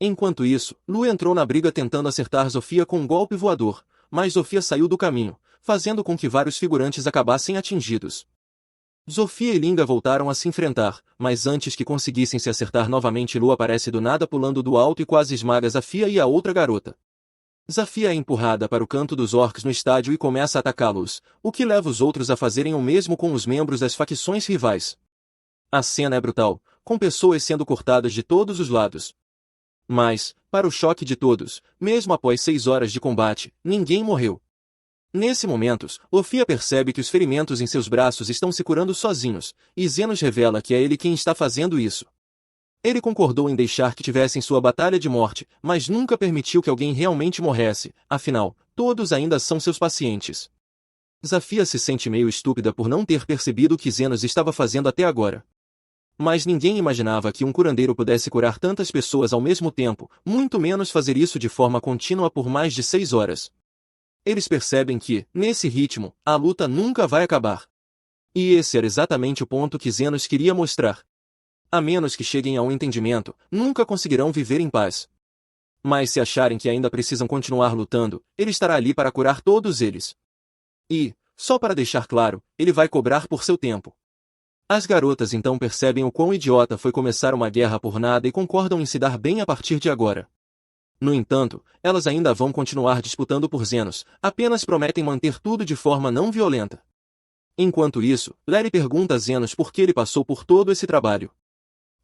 Enquanto isso, Lu entrou na briga tentando acertar Zofia com um golpe voador, mas Zofia saiu do caminho, fazendo com que vários figurantes acabassem atingidos. Zofia e Linga voltaram a se enfrentar, mas antes que conseguissem se acertar novamente, Lu aparece do nada pulando do alto e quase esmaga Zafia e a outra garota. Zafia é empurrada para o canto dos orcs no estádio e começa a atacá-los, o que leva os outros a fazerem o mesmo com os membros das facções rivais. A cena é brutal, com pessoas sendo cortadas de todos os lados. Mas, para o choque de todos, mesmo após 6 horas de combate, ninguém morreu. Nesse momento, Luffy percebe que os ferimentos em seus braços estão se curando sozinhos, e Zenos revela que é ele quem está fazendo isso. Ele concordou em deixar que tivessem sua batalha de morte, mas nunca permitiu que alguém realmente morresse, afinal, todos ainda são seus pacientes. Zafia se sente meio estúpida por não ter percebido o que Zenos estava fazendo até agora. Mas ninguém imaginava que um curandeiro pudesse curar tantas pessoas ao mesmo tempo, muito menos fazer isso de forma contínua por mais de 6 horas. Eles percebem que, nesse ritmo, a luta nunca vai acabar. E esse era exatamente o ponto que Zenos queria mostrar. A menos que cheguem a um entendimento, nunca conseguirão viver em paz. Mas se acharem que ainda precisam continuar lutando, ele estará ali para curar todos eles. E, só para deixar claro, ele vai cobrar por seu tempo. As garotas então percebem o quão idiota foi começar uma guerra por nada e concordam em se dar bem a partir de agora. No entanto, elas ainda vão continuar disputando por Zenos, apenas prometem manter tudo de forma não violenta. Enquanto isso, Larry pergunta a Zenos por que ele passou por todo esse trabalho.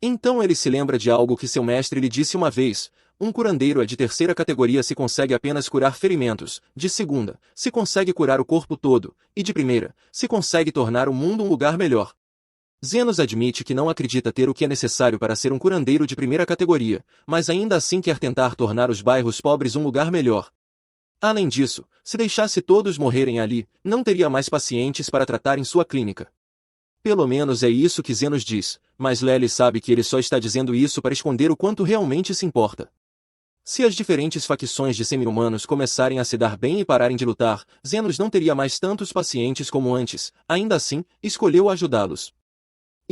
Então ele se lembra de algo que seu mestre lhe disse uma vez: um curandeiro é de terceira categoria se consegue apenas curar ferimentos, de segunda, se consegue curar o corpo todo, e de primeira, se consegue tornar o mundo um lugar melhor. Zenos admite que não acredita ter o que é necessário para ser um curandeiro de primeira categoria, mas ainda assim quer tentar tornar os bairros pobres um lugar melhor. Além disso, se deixasse todos morrerem ali, não teria mais pacientes para tratar em sua clínica. Pelo menos é isso que Zenos diz, mas Lely sabe que ele só está dizendo isso para esconder o quanto realmente se importa. Se as diferentes facções de semi-humanos começarem a se dar bem e pararem de lutar, Zenos não teria mais tantos pacientes como antes, ainda assim, escolheu ajudá-los.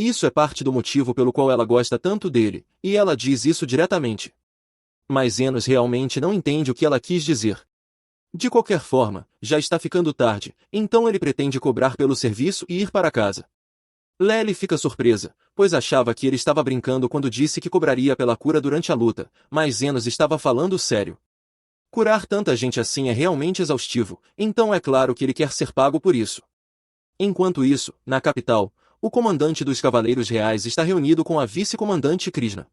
Isso é parte do motivo pelo qual ela gosta tanto dele, e ela diz isso diretamente. Mas Zenos realmente não entende o que ela quis dizer. De qualquer forma, já está ficando tarde, então ele pretende cobrar pelo serviço e ir para casa. Lely fica surpresa, pois achava que ele estava brincando quando disse que cobraria pela cura durante a luta, mas Zenos estava falando sério. Curar tanta gente assim é realmente exaustivo, então é claro que ele quer ser pago por isso. Enquanto isso, na capital, o comandante dos Cavaleiros Reais está reunido com a vice-comandante Krishna.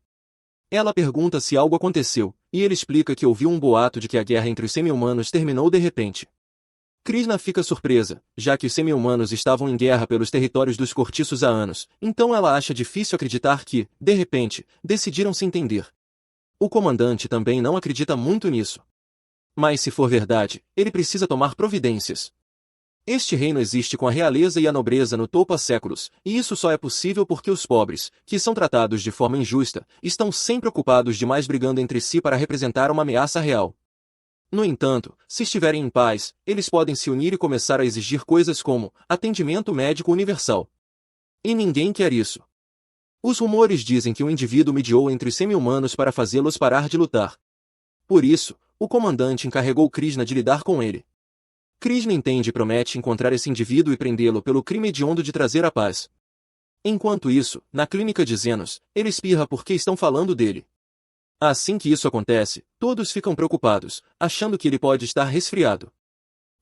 Ela pergunta se algo aconteceu, e ele explica que ouviu um boato de que a guerra entre os semi-humanos terminou de repente. Krishna fica surpresa, já que os semi-humanos estavam em guerra pelos territórios dos cortiços há anos, então ela acha difícil acreditar que, de repente, decidiram se entender. O comandante também não acredita muito nisso. Mas se for verdade, ele precisa tomar providências. Este reino existe com a realeza e a nobreza no topo há séculos, e isso só é possível porque os pobres, que são tratados de forma injusta, estão sempre ocupados demais brigando entre si para representar uma ameaça real. No entanto, se estiverem em paz, eles podem se unir e começar a exigir coisas como atendimento médico universal. E ninguém quer isso. Os rumores dizem que o indivíduo mediou entre os semi-humanos para fazê-los parar de lutar. Por isso, o comandante encarregou Krishna de lidar com ele. Krishna entende e promete encontrar esse indivíduo e prendê-lo pelo crime hediondo de trazer a paz. Enquanto isso, na clínica de Zenos, ele espirra porque estão falando dele. Assim que isso acontece, todos ficam preocupados, achando que ele pode estar resfriado.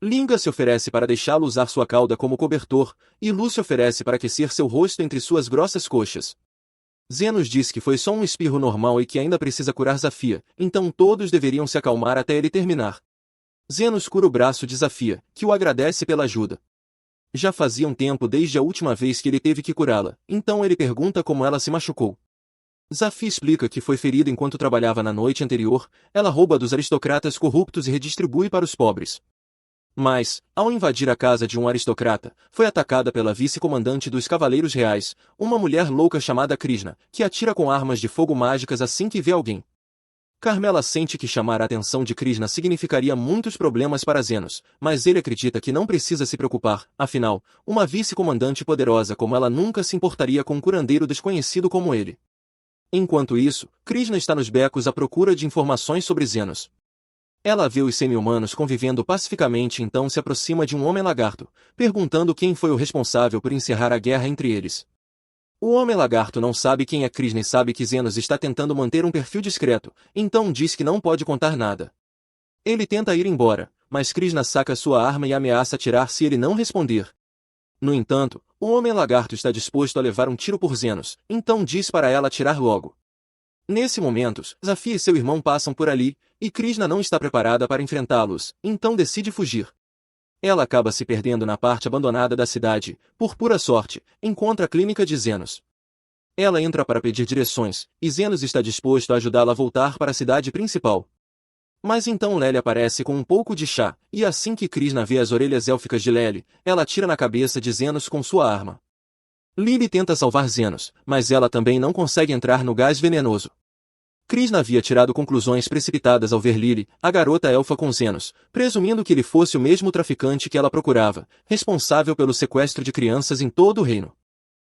Linga se oferece para deixá-lo usar sua cauda como cobertor, e Lu se oferece para aquecer seu rosto entre suas grossas coxas. Zenos diz que foi só um espirro normal e que ainda precisa curar Zafia, então todos deveriam se acalmar até ele terminar. Zenos cura o braço de Zafia, que o agradece pela ajuda. Já fazia um tempo desde a última vez que ele teve que curá-la, então ele pergunta como ela se machucou. Zafia explica que foi ferida enquanto trabalhava na noite anterior, ela rouba dos aristocratas corruptos e redistribui para os pobres. Mas, ao invadir a casa de um aristocrata, foi atacada pela vice-comandante dos Cavaleiros Reais, uma mulher louca chamada Krishna, que atira com armas de fogo mágicas assim que vê alguém. Carmela sente que chamar a atenção de Krishna significaria muitos problemas para Zenos, mas ele acredita que não precisa se preocupar, afinal, uma vice-comandante poderosa como ela nunca se importaria com um curandeiro desconhecido como ele. Enquanto isso, Krishna está nos becos à procura de informações sobre Zenos. Ela vê os semi-humanos convivendo pacificamente e então se aproxima de um homem-lagarto, perguntando quem foi o responsável por encerrar a guerra entre eles. O homem-lagarto não sabe quem é Krishna e sabe que Zenos está tentando manter um perfil discreto, então diz que não pode contar nada. Ele tenta ir embora, mas Krishna saca sua arma e ameaça atirar se ele não responder. No entanto, o homem-lagarto está disposto a levar um tiro por Zenos, então diz para ela atirar logo. Nesse momento, Zafia e seu irmão passam por ali, e Krishna não está preparada para enfrentá-los, então decide fugir. Ela acaba se perdendo na parte abandonada da cidade, por pura sorte, encontra a clínica de Zenos. Ela entra para pedir direções, e Zenos está disposto a ajudá-la a voltar para a cidade principal. Mas então Lely aparece com um pouco de chá, e assim que Krishna vê as orelhas élficas de Lely, ela atira na cabeça de Zenos com sua arma. Lily tenta salvar Zenos, mas ela também não consegue entrar no gás venenoso. Krishna havia tirado conclusões precipitadas ao ver Lily, a garota elfa com Zenos, presumindo que ele fosse o mesmo traficante que ela procurava, responsável pelo sequestro de crianças em todo o reino.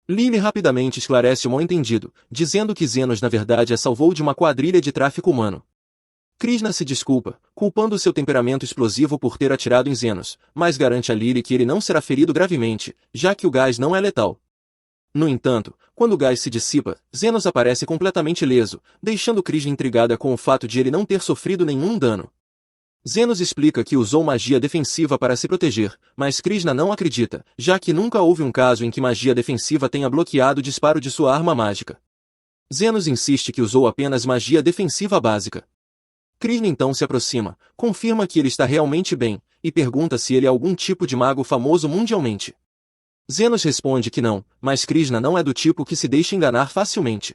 Lily rapidamente esclarece o mal-entendido, dizendo que Zenos na verdade a salvou de uma quadrilha de tráfico humano. Krishna se desculpa, culpando seu temperamento explosivo por ter atirado em Zenos, mas garante a Lily que ele não será ferido gravemente, já que o gás não é letal. No entanto, quando o gás se dissipa, Zenos aparece completamente ileso, deixando Krishna intrigada com o fato de ele não ter sofrido nenhum dano. Zenos explica que usou magia defensiva para se proteger, mas Krishna não acredita, já que nunca houve um caso em que magia defensiva tenha bloqueado o disparo de sua arma mágica. Zenos insiste que usou apenas magia defensiva básica. Krishna então se aproxima, confirma que ele está realmente bem, e pergunta se ele é algum tipo de mago famoso mundialmente. Zenos responde que não, mas Krishna não é do tipo que se deixa enganar facilmente.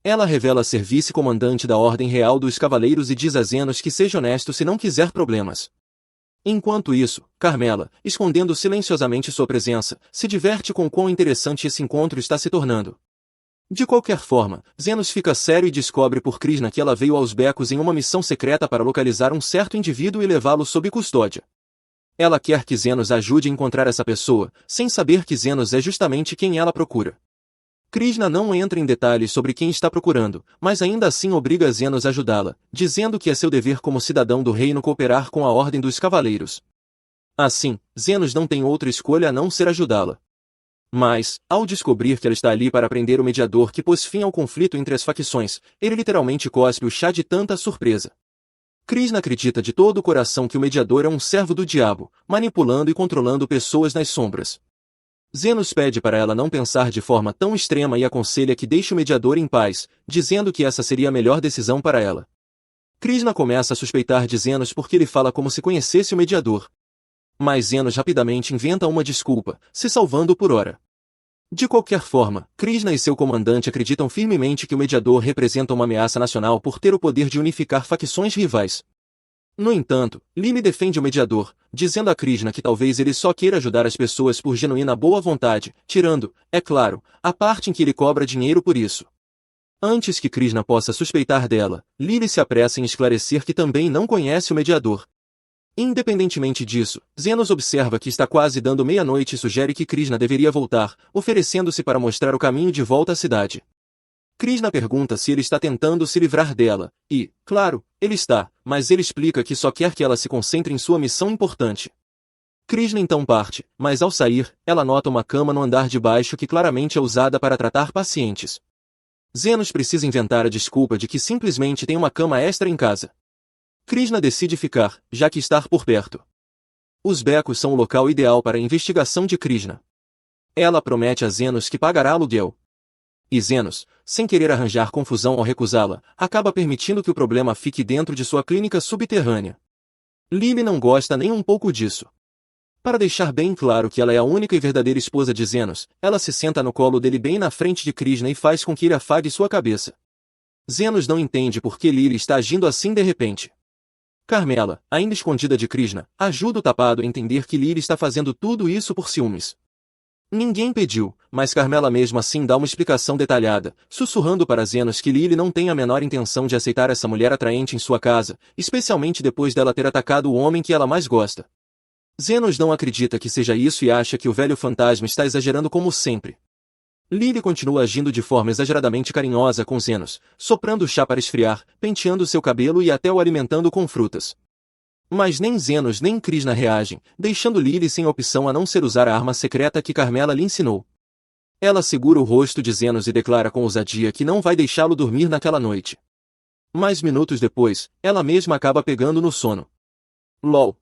Ela revela ser vice-comandante da Ordem Real dos Cavaleiros e diz a Zenos que seja honesto se não quiser problemas. Enquanto isso, Carmela, escondendo silenciosamente sua presença, se diverte com quão interessante esse encontro está se tornando. De qualquer forma, Zenos fica sério e descobre por Krishna que ela veio aos becos em uma missão secreta para localizar um certo indivíduo e levá-lo sob custódia. Ela quer que Zenos ajude a encontrar essa pessoa, sem saber que Zenos é justamente quem ela procura. Krishna não entra em detalhes sobre quem está procurando, mas ainda assim obriga Zenos a ajudá-la, dizendo que é seu dever como cidadão do reino cooperar com a Ordem dos Cavaleiros. Assim, Zenos não tem outra escolha a não ser ajudá-la. Mas, ao descobrir que ela está ali para prender o mediador que pôs fim ao conflito entre as facções, ele literalmente cospe o chá de tanta surpresa. Krishna acredita de todo o coração que o mediador é um servo do diabo, manipulando e controlando pessoas nas sombras. Zenos pede para ela não pensar de forma tão extrema e aconselha que deixe o mediador em paz, dizendo que essa seria a melhor decisão para ela. Krishna começa a suspeitar de Zenos porque ele fala como se conhecesse o mediador. Mas Zenos rapidamente inventa uma desculpa, se salvando por hora. De qualquer forma, Krishna e seu comandante acreditam firmemente que o mediador representa uma ameaça nacional por ter o poder de unificar facções rivais. No entanto, Lily defende o mediador, dizendo a Krishna que talvez ele só queira ajudar as pessoas por genuína boa vontade, tirando, é claro, a parte em que ele cobra dinheiro por isso. Antes que Krishna possa suspeitar dela, Lily se apressa em esclarecer que também não conhece o mediador. Independentemente disso, Zenos observa que está quase dando meia-noite e sugere que Krishna deveria voltar, oferecendo-se para mostrar o caminho de volta à cidade. Krishna pergunta se ele está tentando se livrar dela, e, claro, ele está, mas ele explica que só quer que ela se concentre em sua missão importante. Krishna então parte, mas ao sair, ela nota uma cama no andar de baixo que claramente é usada para tratar pacientes. Zenos precisa inventar a desculpa de que simplesmente tem uma cama extra em casa. Krishna decide ficar, já que está por perto. Os becos são o local ideal para a investigação de Krishna. Ela promete a Zenos que pagará aluguel. E Zenos, sem querer arranjar confusão ao recusá-la, acaba permitindo que o problema fique dentro de sua clínica subterrânea. Lily não gosta nem um pouco disso. Para deixar bem claro que ela é a única e verdadeira esposa de Zenos, ela se senta no colo dele bem na frente de Krishna e faz com que ele afague sua cabeça. Zenos não entende por que Lily está agindo assim de repente. Carmela, ainda escondida de Krishna, ajuda o tapado a entender que Lily está fazendo tudo isso por ciúmes. Ninguém pediu, mas Carmela mesmo assim dá uma explicação detalhada, sussurrando para Zenos que Lily não tem a menor intenção de aceitar essa mulher atraente em sua casa, especialmente depois dela ter atacado o homem que ela mais gosta. Zenos não acredita que seja isso e acha que o velho fantasma está exagerando como sempre. Lily continua agindo de forma exageradamente carinhosa com Zenos, soprando chá para esfriar, penteando seu cabelo e até o alimentando com frutas. Mas nem Zenos nem Krishna reagem, deixando Lily sem opção a não ser usar a arma secreta que Carmela lhe ensinou. Ela segura o rosto de Zenos e declara com ousadia que não vai deixá-lo dormir naquela noite. Mas minutos depois, ela mesma acaba pegando no sono. LOL.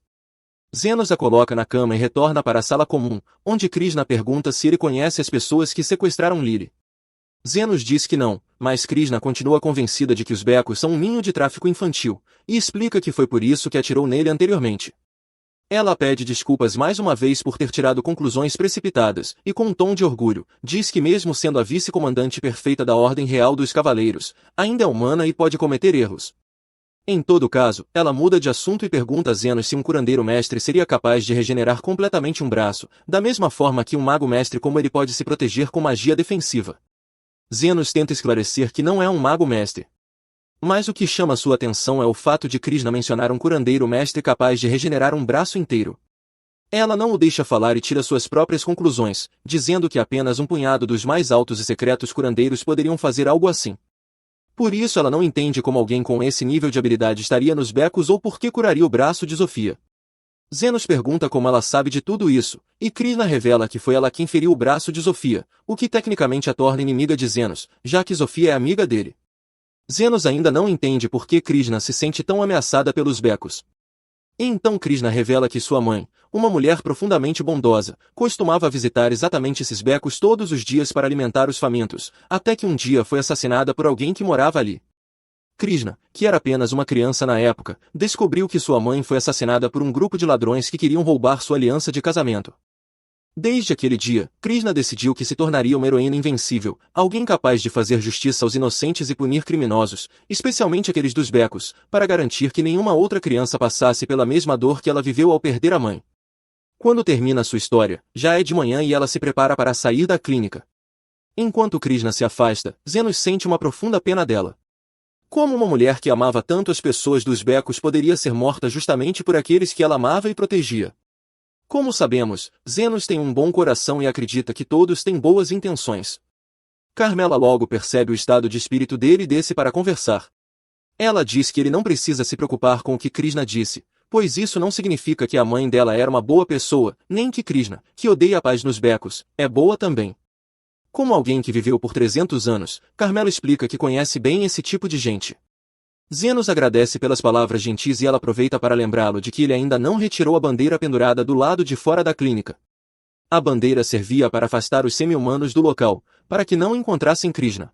Zenos a coloca na cama e retorna para a sala comum, onde Krishna pergunta se ele conhece as pessoas que sequestraram Lily. Zenos diz que não, mas Krishna continua convencida de que os becos são um ninho de tráfico infantil, e explica que foi por isso que atirou nele anteriormente. Ela pede desculpas mais uma vez por ter tirado conclusões precipitadas, e com um tom de orgulho, diz que mesmo sendo a vice-comandante perfeita da Ordem Real dos Cavaleiros, ainda é humana e pode cometer erros. Em todo caso, ela muda de assunto e pergunta a Zenos se um curandeiro mestre seria capaz de regenerar completamente um braço, da mesma forma que um mago mestre como ele pode se proteger com magia defensiva. Zenos tenta esclarecer que não é um mago mestre. Mas o que chama sua atenção é o fato de Krishna mencionar um curandeiro mestre capaz de regenerar um braço inteiro. Ela não o deixa falar e tira suas próprias conclusões, dizendo que apenas um punhado dos mais altos e secretos curandeiros poderiam fazer algo assim. Por isso ela não entende como alguém com esse nível de habilidade estaria nos becos ou por que curaria o braço de Zofia. Zenos pergunta como ela sabe de tudo isso, e Krishna revela que foi ela quem feriu o braço de Zofia, o que tecnicamente a torna inimiga de Zenos, já que Zofia é amiga dele. Zenos ainda não entende por que Krishna se sente tão ameaçada pelos becos. E então Krishna revela que sua mãe, uma mulher profundamente bondosa, costumava visitar exatamente esses becos todos os dias para alimentar os famintos, até que um dia foi assassinada por alguém que morava ali. Krishna, que era apenas uma criança na época, descobriu que sua mãe foi assassinada por um grupo de ladrões que queriam roubar sua aliança de casamento. Desde aquele dia, Krishna decidiu que se tornaria uma heroína invencível, alguém capaz de fazer justiça aos inocentes e punir criminosos, especialmente aqueles dos becos, para garantir que nenhuma outra criança passasse pela mesma dor que ela viveu ao perder a mãe. Quando termina sua história, já é de manhã e ela se prepara para sair da clínica. Enquanto Krishna se afasta, Zenos sente uma profunda pena dela. Como uma mulher que amava tanto as pessoas dos becos poderia ser morta justamente por aqueles que ela amava e protegia? Como sabemos, Zenos tem um bom coração e acredita que todos têm boas intenções. Carmela logo percebe o estado de espírito dele e desce para conversar. Ela diz que ele não precisa se preocupar com o que Krishna disse, pois isso não significa que a mãe dela era uma boa pessoa, nem que Krishna, que odeia a paz nos becos, é boa também. Como alguém que viveu por 300 anos, Carmela explica que conhece bem esse tipo de gente. Zenos agradece pelas palavras gentis e ela aproveita para lembrá-lo de que ele ainda não retirou a bandeira pendurada do lado de fora da clínica. A bandeira servia para afastar os semi-humanos do local, para que não encontrassem Krishna.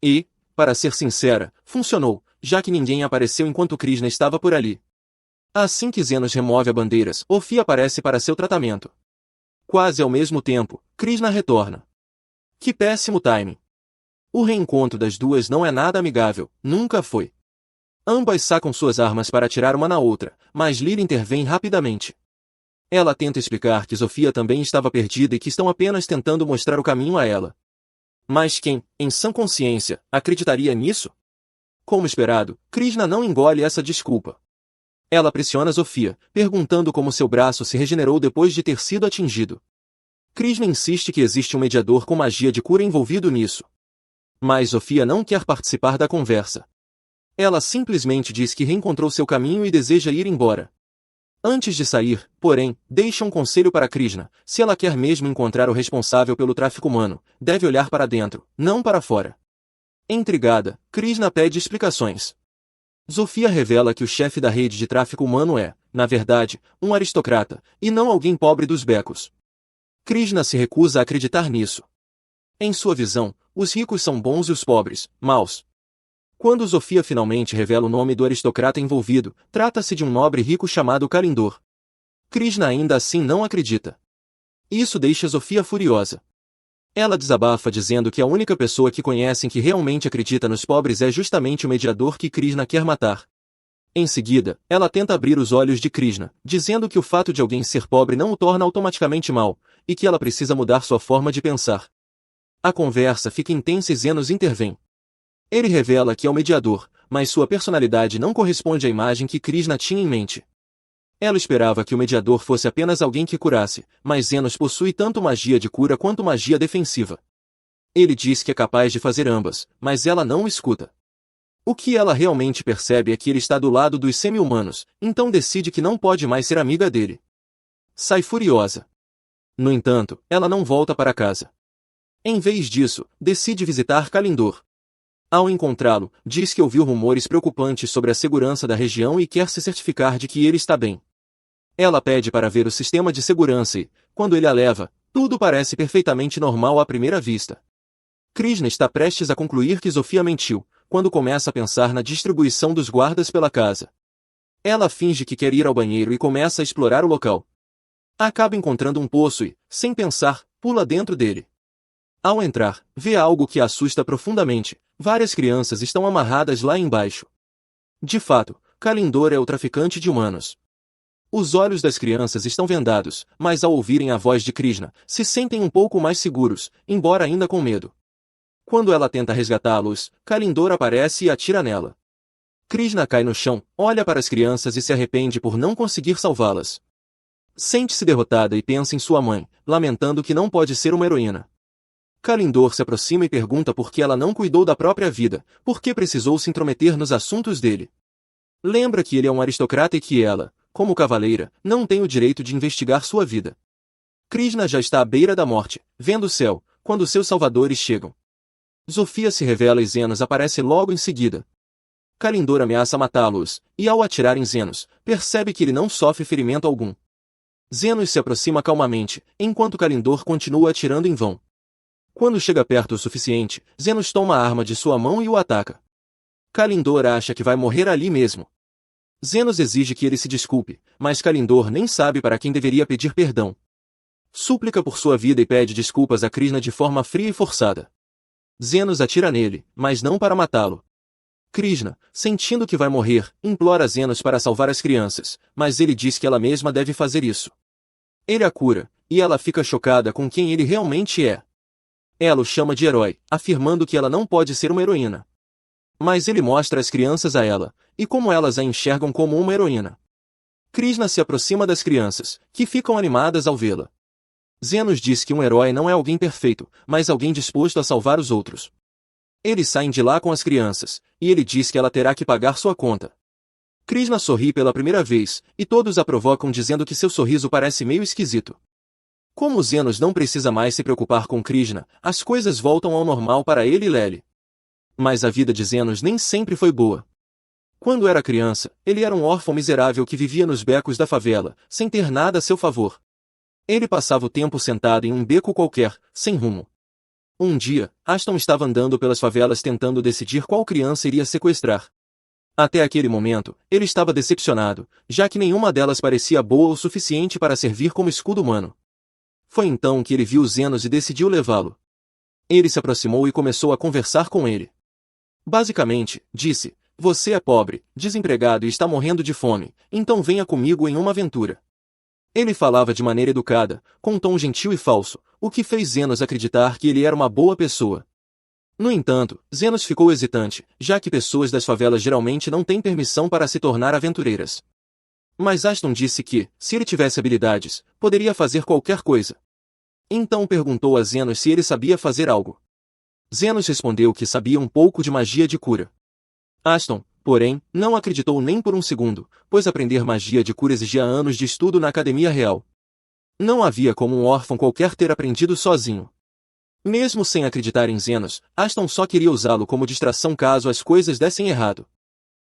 E, para ser sincera, funcionou, já que ninguém apareceu enquanto Krishna estava por ali. Assim que Zenos remove a bandeira, Ofi aparece para seu tratamento. Quase ao mesmo tempo, Krishna retorna. Que péssimo timing! O reencontro das duas não é nada amigável, nunca foi. Ambas sacam suas armas para atirar uma na outra, mas Lily intervém rapidamente. Ela tenta explicar que Zofia também estava perdida e que estão apenas tentando mostrar o caminho a ela. Mas quem, em sã consciência, acreditaria nisso? Como esperado, Krishna não engole essa desculpa. Ela pressiona Zofia, perguntando como seu braço se regenerou depois de ter sido atingido. Krishna insiste que existe um mediador com magia de cura envolvido nisso. Mas Zofia não quer participar da conversa. Ela simplesmente diz que reencontrou seu caminho e deseja ir embora. Antes de sair, porém, deixa um conselho para Krishna: se ela quer mesmo encontrar o responsável pelo tráfico humano, deve olhar para dentro, não para fora. Intrigada, Krishna pede explicações. Zofia revela que o chefe da rede de tráfico humano é, na verdade, um aristocrata, e não alguém pobre dos becos. Krishna se recusa a acreditar nisso. Em sua visão, os ricos são bons e os pobres, maus. Quando Zofia finalmente revela o nome do aristocrata envolvido, trata-se de um nobre rico chamado Kalindor. Krishna ainda assim não acredita. Isso deixa Zofia furiosa. Ela desabafa dizendo que a única pessoa que conhecem que realmente acredita nos pobres é justamente o mediador que Krishna quer matar. Em seguida, ela tenta abrir os olhos de Krishna, dizendo que o fato de alguém ser pobre não o torna automaticamente mau, e que ela precisa mudar sua forma de pensar. A conversa fica intensa e Zenos intervém. Ele revela que é o mediador, mas sua personalidade não corresponde à imagem que Krishna tinha em mente. Ela esperava que o mediador fosse apenas alguém que curasse, mas Zenos possui tanto magia de cura quanto magia defensiva. Ele diz que é capaz de fazer ambas, mas ela não o escuta. O que ela realmente percebe é que ele está do lado dos semi-humanos, então decide que não pode mais ser amiga dele. Sai furiosa. No entanto, ela não volta para casa. Em vez disso, decide visitar Kalindor. Ao encontrá-lo, diz que ouviu rumores preocupantes sobre a segurança da região e quer se certificar de que ele está bem. Ela pede para ver o sistema de segurança e, quando ele a leva, tudo parece perfeitamente normal à primeira vista. Krishna está prestes a concluir que Zofia mentiu, quando começa a pensar na distribuição dos guardas pela casa. Ela finge que quer ir ao banheiro e começa a explorar o local. Acaba encontrando um poço e, sem pensar, pula dentro dele. Ao entrar, vê algo que a assusta profundamente: várias crianças estão amarradas lá embaixo. De fato, Kalindor é o traficante de humanos. Os olhos das crianças estão vendados, mas ao ouvirem a voz de Krishna, se sentem um pouco mais seguros, embora ainda com medo. Quando ela tenta resgatá-los, Kalindor aparece e atira nela. Krishna cai no chão, olha para as crianças e se arrepende por não conseguir salvá-las. Sente-se derrotada e pensa em sua mãe, lamentando que não pode ser uma heroína. Kalindor se aproxima e pergunta por que ela não cuidou da própria vida, por que precisou se intrometer nos assuntos dele. Lembra que ele é um aristocrata e que ela, como cavaleira, não tem o direito de investigar sua vida. Krishna já está à beira da morte, vendo o céu, quando seus salvadores chegam. Zofia se revela e Zenos aparece logo em seguida. Kalindor ameaça matá-los, e ao atirar em Zenos, percebe que ele não sofre ferimento algum. Zenos se aproxima calmamente, enquanto Kalindor continua atirando em vão. Quando chega perto o suficiente, Zenos toma a arma de sua mão e o ataca. Kalindor acha que vai morrer ali mesmo. Zenos exige que ele se desculpe, mas Kalindor nem sabe para quem deveria pedir perdão. Súplica por sua vida e pede desculpas a Krishna de forma fria e forçada. Zenos atira nele, mas não para matá-lo. Krishna, sentindo que vai morrer, implora Zenos para salvar as crianças, mas ele diz que ela mesma deve fazer isso. Ele a cura, e ela fica chocada com quem ele realmente é. Ela o chama de herói, afirmando que ela não pode ser uma heroína. Mas ele mostra as crianças a ela, e como elas a enxergam como uma heroína. Krishna se aproxima das crianças, que ficam animadas ao vê-la. Zenos diz que um herói não é alguém perfeito, mas alguém disposto a salvar os outros. Eles saem de lá com as crianças, e ele diz que ela terá que pagar sua conta. Krishna sorri pela primeira vez, e todos a provocam dizendo que seu sorriso parece meio esquisito. Como Zenos não precisa mais se preocupar com Krishna, as coisas voltam ao normal para ele e Lely. Mas a vida de Zenos nem sempre foi boa. Quando era criança, ele era um órfão miserável que vivia nos becos da favela, sem ter nada a seu favor. Ele passava o tempo sentado em um beco qualquer, sem rumo. Um dia, Ashton estava andando pelas favelas tentando decidir qual criança iria sequestrar. Até aquele momento, ele estava decepcionado, já que nenhuma delas parecia boa o suficiente para servir como escudo humano. Foi então que ele viu Zenos e decidiu levá-lo. Ele se aproximou e começou a conversar com ele. Basicamente, disse: "Você é pobre, desempregado e está morrendo de fome, então venha comigo em uma aventura." Ele falava de maneira educada, com um tom gentil e falso, o que fez Zenos acreditar que ele era uma boa pessoa. No entanto, Zenos ficou hesitante, já que pessoas das favelas geralmente não têm permissão para se tornar aventureiras. Mas Aston disse que, se ele tivesse habilidades, poderia fazer qualquer coisa. Então perguntou a Zenos se ele sabia fazer algo. Zenos respondeu que sabia um pouco de magia de cura. Aston, porém, não acreditou nem por um segundo, pois aprender magia de cura exigia anos de estudo na Academia Real. Não havia como um órfão qualquer ter aprendido sozinho. Mesmo sem acreditar em Zenos, Aston só queria usá-lo como distração caso as coisas dessem errado.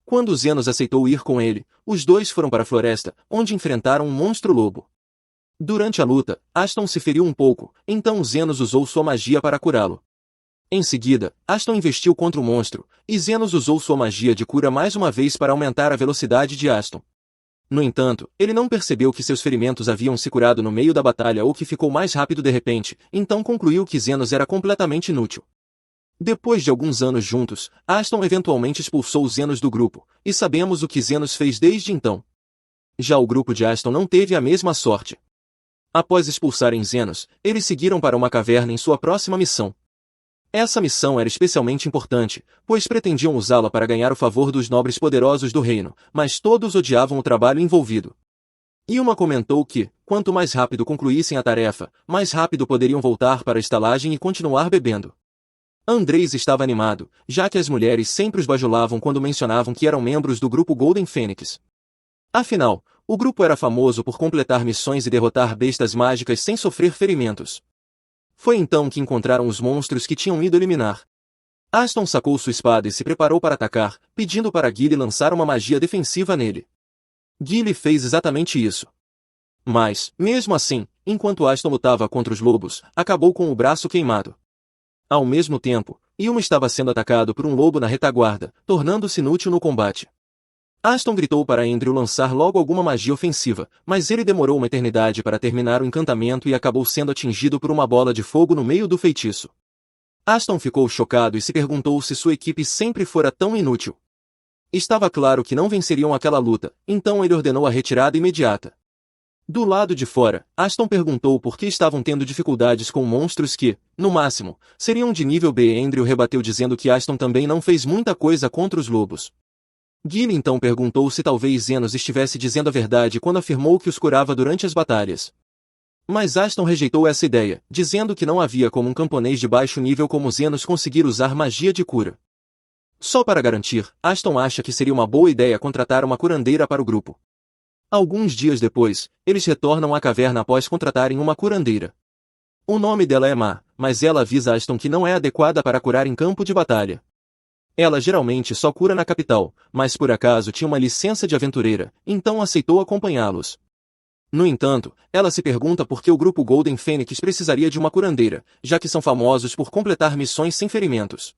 Quando Zenos aceitou ir com ele, os dois foram para a floresta, onde enfrentaram um monstro-lobo. Durante a luta, Aston se feriu um pouco, então Zenos usou sua magia para curá-lo. Em seguida, Aston investiu contra o monstro, e Zenos usou sua magia de cura mais uma vez para aumentar a velocidade de Aston. No entanto, ele não percebeu que seus ferimentos haviam se curado no meio da batalha ou que ficou mais rápido de repente, então concluiu que Zenos era completamente inútil. Depois de alguns anos juntos, Aston eventualmente expulsou Zenos do grupo, e sabemos o que Zenos fez desde então. Já o grupo de Aston não teve a mesma sorte. Após expulsarem Zenos, eles seguiram para uma caverna em sua próxima missão. Essa missão era especialmente importante, pois pretendiam usá-la para ganhar o favor dos nobres poderosos do reino, mas todos odiavam o trabalho envolvido. Yuma comentou que, quanto mais rápido concluíssem a tarefa, mais rápido poderiam voltar para a estalagem e continuar bebendo. Andrés estava animado, já que as mulheres sempre os bajulavam quando mencionavam que eram membros do grupo Golden Fênix. Afinal, o grupo era famoso por completar missões e derrotar bestas mágicas sem sofrer ferimentos. Foi então que encontraram os monstros que tinham ido eliminar. Aston sacou sua espada e se preparou para atacar, pedindo para Gilly lançar uma magia defensiva nele. Gilly fez exatamente isso. Mas, mesmo assim, enquanto Aston lutava contra os lobos, acabou com o braço queimado. Ao mesmo tempo, Yuma estava sendo atacado por um lobo na retaguarda, tornando-se inútil no combate. Aston gritou para Andrew lançar logo alguma magia ofensiva, mas ele demorou uma eternidade para terminar o encantamento e acabou sendo atingido por uma bola de fogo no meio do feitiço. Aston ficou chocado e se perguntou se sua equipe sempre fora tão inútil. Estava claro que não venceriam aquela luta, então ele ordenou a retirada imediata. Do lado de fora, Aston perguntou por que estavam tendo dificuldades com monstros que, no máximo, seriam de nível B. Andrew rebateu dizendo que Aston também não fez muita coisa contra os lobos. Gilly então perguntou se talvez Zenos estivesse dizendo a verdade quando afirmou que os curava durante as batalhas. Mas Aston rejeitou essa ideia, dizendo que não havia como um camponês de baixo nível como Zenos conseguir usar magia de cura. Só para garantir, Aston acha que seria uma boa ideia contratar uma curandeira para o grupo. Alguns dias depois, eles retornam à caverna após contratarem uma curandeira. O nome dela é Ma, mas ela avisa Aston que não é adequada para curar em campo de batalha. Ela geralmente só cura na capital, mas por acaso tinha uma licença de aventureira, então aceitou acompanhá-los. No entanto, ela se pergunta por que o grupo Golden Fênix precisaria de uma curandeira, já que são famosos por completar missões sem ferimentos.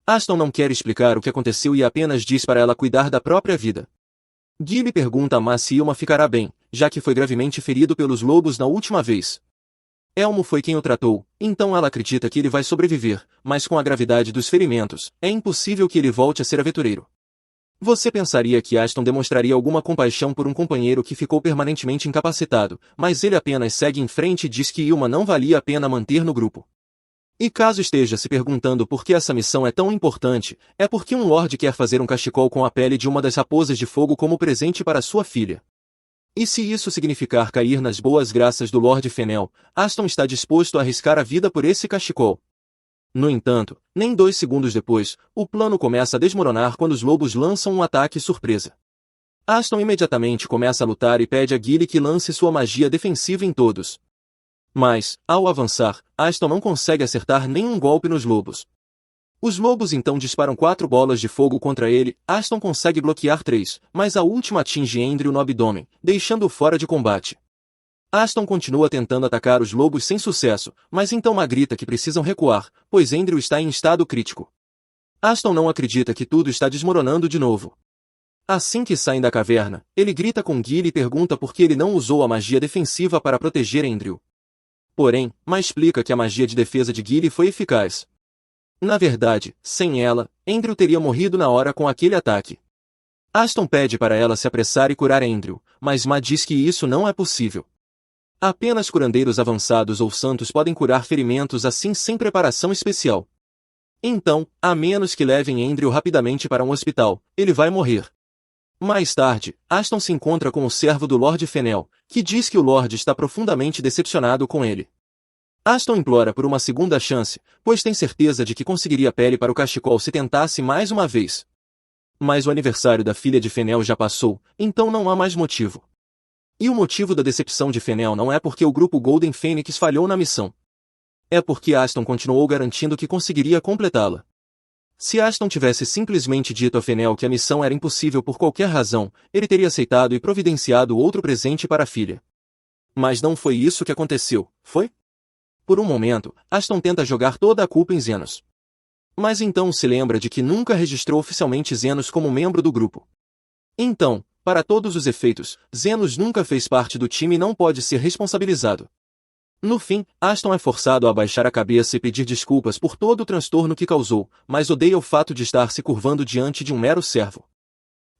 Aston não quer explicar o que aconteceu e apenas diz para ela cuidar da própria vida. Gilly pergunta a Ma se Yuma ficará bem, já que foi gravemente ferido pelos lobos na última vez. Elmo foi quem o tratou, então ela acredita que ele vai sobreviver, mas com a gravidade dos ferimentos, é impossível que ele volte a ser aventureiro. Você pensaria que Aston demonstraria alguma compaixão por um companheiro que ficou permanentemente incapacitado, mas ele apenas segue em frente e diz que Yuma não valia a pena manter no grupo. E caso esteja se perguntando por que essa missão é tão importante, é porque um lorde quer fazer um cachecol com a pele de uma das raposas de fogo como presente para sua filha. E se isso significar cair nas boas graças do Lorde Fennel, Aston está disposto a arriscar a vida por esse cachecol. No entanto, nem 2 segundos depois, o plano começa a desmoronar quando os lobos lançam um ataque surpresa. Aston imediatamente começa a lutar e pede a Gilly que lance sua magia defensiva em todos. Mas, ao avançar, Aston não consegue acertar nenhum golpe nos lobos. Os lobos então disparam 4 bolas de fogo contra ele, Aston consegue bloquear 3, mas a última atinge Andrew no abdômen, deixando-o fora de combate. Aston continua tentando atacar os lobos sem sucesso, mas então Ma grita que precisam recuar, pois Andrew está em estado crítico. Aston não acredita que tudo está desmoronando de novo. Assim que saem da caverna, ele grita com Gilly e pergunta por que ele não usou a magia defensiva para proteger Andrew. Porém, Ma explica que a magia de defesa de Gilly foi eficaz. Na verdade, sem ela, Andrew teria morrido na hora com aquele ataque. Aston pede para ela se apressar e curar Andrew, mas Ma diz que isso não é possível. Apenas curandeiros avançados ou santos podem curar ferimentos assim sem preparação especial. Então, a menos que levem Andrew rapidamente para um hospital, ele vai morrer. Mais tarde, Aston se encontra com o servo do Lord Fennel, que diz que o Lord está profundamente decepcionado com ele. Aston implora por uma segunda chance, pois tem certeza de que conseguiria pele para o cachecol se tentasse mais uma vez. Mas o aniversário da filha de Fennel já passou, então não há mais motivo. E o motivo da decepção de Fennel não é porque o grupo Golden Phoenix falhou na missão. É porque Aston continuou garantindo que conseguiria completá-la. Se Aston tivesse simplesmente dito a Fennel que a missão era impossível por qualquer razão, ele teria aceitado e providenciado outro presente para a filha. Mas não foi isso que aconteceu, foi? Por um momento, Aston tenta jogar toda a culpa em Zenos. Mas então se lembra de que nunca registrou oficialmente Zenos como membro do grupo. Então, para todos os efeitos, Zenos nunca fez parte do time e não pode ser responsabilizado. No fim, Aston é forçado a abaixar a cabeça e pedir desculpas por todo o transtorno que causou, mas odeia o fato de estar se curvando diante de um mero servo.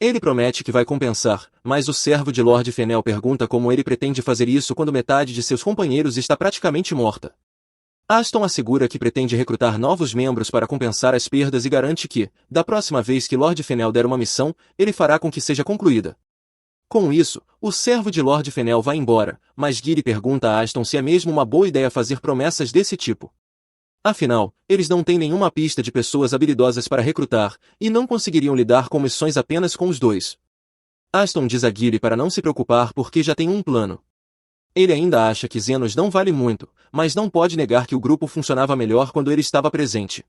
Ele promete que vai compensar, mas o servo de Lord Fennel pergunta como ele pretende fazer isso quando metade de seus companheiros está praticamente morta. Aston assegura que pretende recrutar novos membros para compensar as perdas e garante que, da próxima vez que Lord Fennel der uma missão, ele fará com que seja concluída. Com isso, o servo de Lord Fennel vai embora, mas Giri pergunta a Aston se é mesmo uma boa ideia fazer promessas desse tipo. Afinal, eles não têm nenhuma pista de pessoas habilidosas para recrutar, e não conseguiriam lidar com missões apenas com os dois. Aston diz a Giri para não se preocupar porque já tem um plano. Ele ainda acha que Zenos não vale muito, mas não pode negar que o grupo funcionava melhor quando ele estava presente.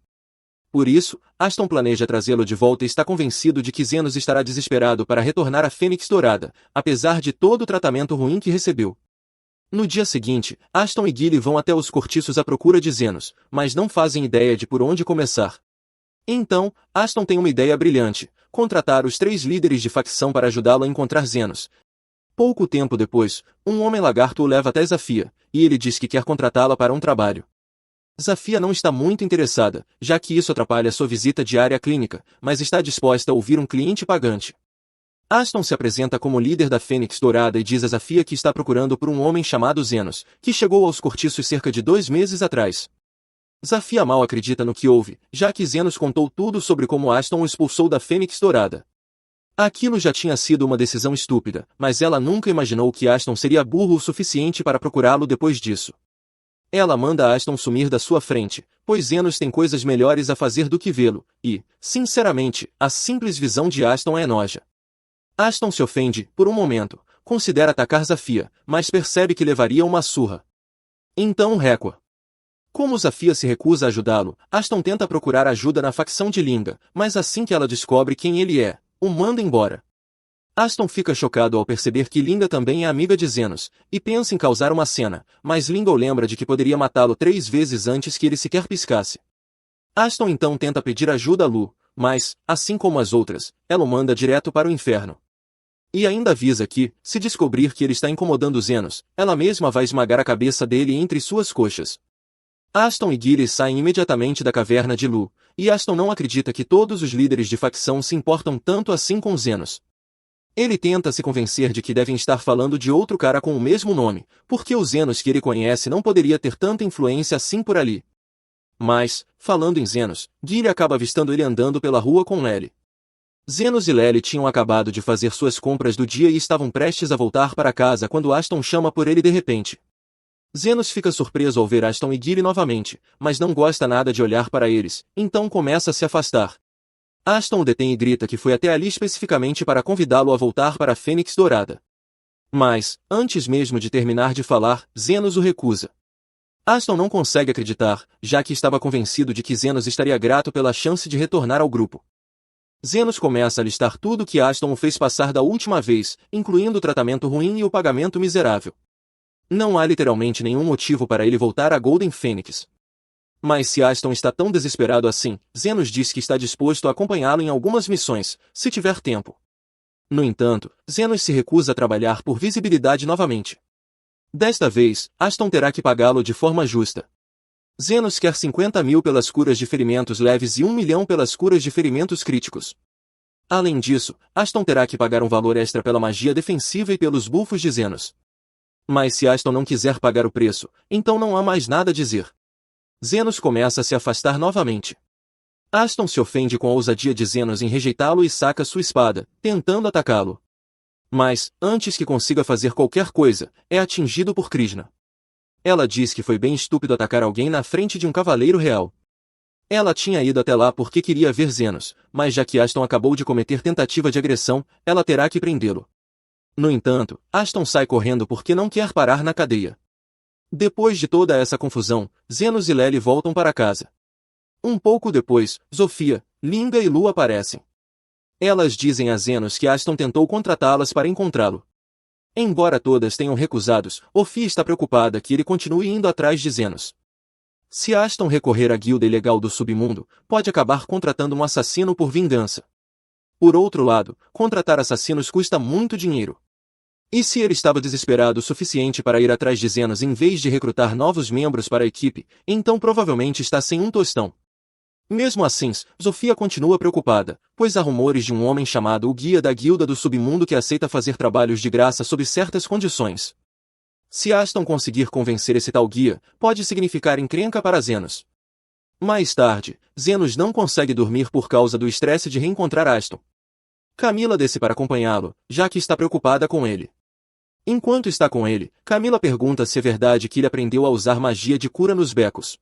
Por isso, Aston planeja trazê-lo de volta e está convencido de que Zenos estará desesperado para retornar à Fênix Dourada, apesar de todo o tratamento ruim que recebeu. No dia seguinte, Aston e Gilly vão até os cortiços à procura de Zenos, mas não fazem ideia de por onde começar. Então, Aston tem uma ideia brilhante: contratar os 3 líderes de facção para ajudá-lo a encontrar Zenos. Pouco tempo depois, um homem lagarto o leva até Zafia, e ele diz que quer contratá-la para um trabalho. Zafia não está muito interessada, já que isso atrapalha sua visita diária à clínica, mas está disposta a ouvir um cliente pagante. Aston se apresenta como líder da Fênix Dourada e diz a Zafia que está procurando por um homem chamado Zenos, que chegou aos cortiços cerca de 2 meses atrás. Zafia mal acredita no que ouve, já que Zenos contou tudo sobre como Aston o expulsou da Fênix Dourada. Aquilo já tinha sido uma decisão estúpida, mas ela nunca imaginou que Aston seria burro o suficiente para procurá-lo depois disso. Ela manda Aston sumir da sua frente, pois Zenos tem coisas melhores a fazer do que vê-lo, e, sinceramente, a simples visão de Aston é noja. Aston se ofende, por um momento, considera atacar Zafia, mas percebe que levaria uma surra. Então recua. Como Zafia se recusa a ajudá-lo, Aston tenta procurar ajuda na facção de Linga, mas assim que ela descobre quem ele é, o manda embora. Aston fica chocado ao perceber que Linga também é amiga de Zenos, e pensa em causar uma cena, mas Linga o lembra de que poderia matá-lo 3 vezes antes que ele sequer piscasse. Aston então tenta pedir ajuda a Lu, mas, assim como as outras, ela o manda direto para o inferno. E ainda avisa que, se descobrir que ele está incomodando Zenos, ela mesma vai esmagar a cabeça dele entre suas coxas. Aston e Gilly saem imediatamente da caverna de Lu, e Aston não acredita que todos os líderes de facção se importam tanto assim com Zenos. Ele tenta se convencer de que devem estar falando de outro cara com o mesmo nome, porque o Zenos que ele conhece não poderia ter tanta influência assim por ali. Mas, falando em Zenos, Gilly acaba avistando ele andando pela rua com Lely. Zenos e Lely tinham acabado de fazer suas compras do dia e estavam prestes a voltar para casa quando Aston chama por ele de repente. Zenos fica surpreso ao ver Aston e Gilly novamente, mas não gosta nada de olhar para eles, então começa a se afastar. Aston o detém e grita que foi até ali especificamente para convidá-lo a voltar para a Fênix Dourada. Mas, antes mesmo de terminar de falar, Zenos o recusa. Aston não consegue acreditar, já que estava convencido de que Zenos estaria grato pela chance de retornar ao grupo. Zenos começa a listar tudo que Aston o fez passar da última vez, incluindo o tratamento ruim e o pagamento miserável. Não há literalmente nenhum motivo para ele voltar a Golden Phoenix. Mas se Aston está tão desesperado assim, Zenos diz que está disposto a acompanhá-lo em algumas missões, se tiver tempo. No entanto, Zenos se recusa a trabalhar por visibilidade novamente. Desta vez, Aston terá que pagá-lo de forma justa. Zenos quer 50 mil pelas curas de ferimentos leves e 1 milhão pelas curas de ferimentos críticos. Além disso, Aston terá que pagar um valor extra pela magia defensiva e pelos buffos de Zenos. Mas se Aston não quiser pagar o preço, então não há mais nada a dizer. Zenos começa a se afastar novamente. Aston se ofende com a ousadia de Zenos em rejeitá-lo e saca sua espada, tentando atacá-lo. Mas, antes que consiga fazer qualquer coisa, é atingido por Krishna. Ela diz que foi bem estúpido atacar alguém na frente de um cavaleiro real. Ela tinha ido até lá porque queria ver Zenos, mas já que Aston acabou de cometer tentativa de agressão, ela terá que prendê-lo. No entanto, Aston sai correndo porque não quer parar na cadeia. Depois de toda essa confusão, Zenos e Lely voltam para casa. Um pouco depois, Zofia, Linda e Lu aparecem. Elas dizem a Zenos que Aston tentou contratá-las para encontrá-lo. Embora todas tenham recusado, Zofia está preocupada que ele continue indo atrás de Zenos. Se Aston recorrer à guilda ilegal do submundo, pode acabar contratando um assassino por vingança. Por outro lado, contratar assassinos custa muito dinheiro. E se ele estava desesperado o suficiente para ir atrás de Zenos em vez de recrutar novos membros para a equipe, então provavelmente está sem um tostão. Mesmo assim, Zofia continua preocupada, pois há rumores de um homem chamado o Guia da Guilda do Submundo que aceita fazer trabalhos de graça sob certas condições. Se Aston conseguir convencer esse tal guia, pode significar encrenca para Zenos. Mais tarde, Zenos não consegue dormir por causa do estresse de reencontrar Aston. Camila desce para acompanhá-lo, já que está preocupada com ele. Enquanto está com ele, Camila pergunta se é verdade que ele aprendeu a usar magia de cura nos becos.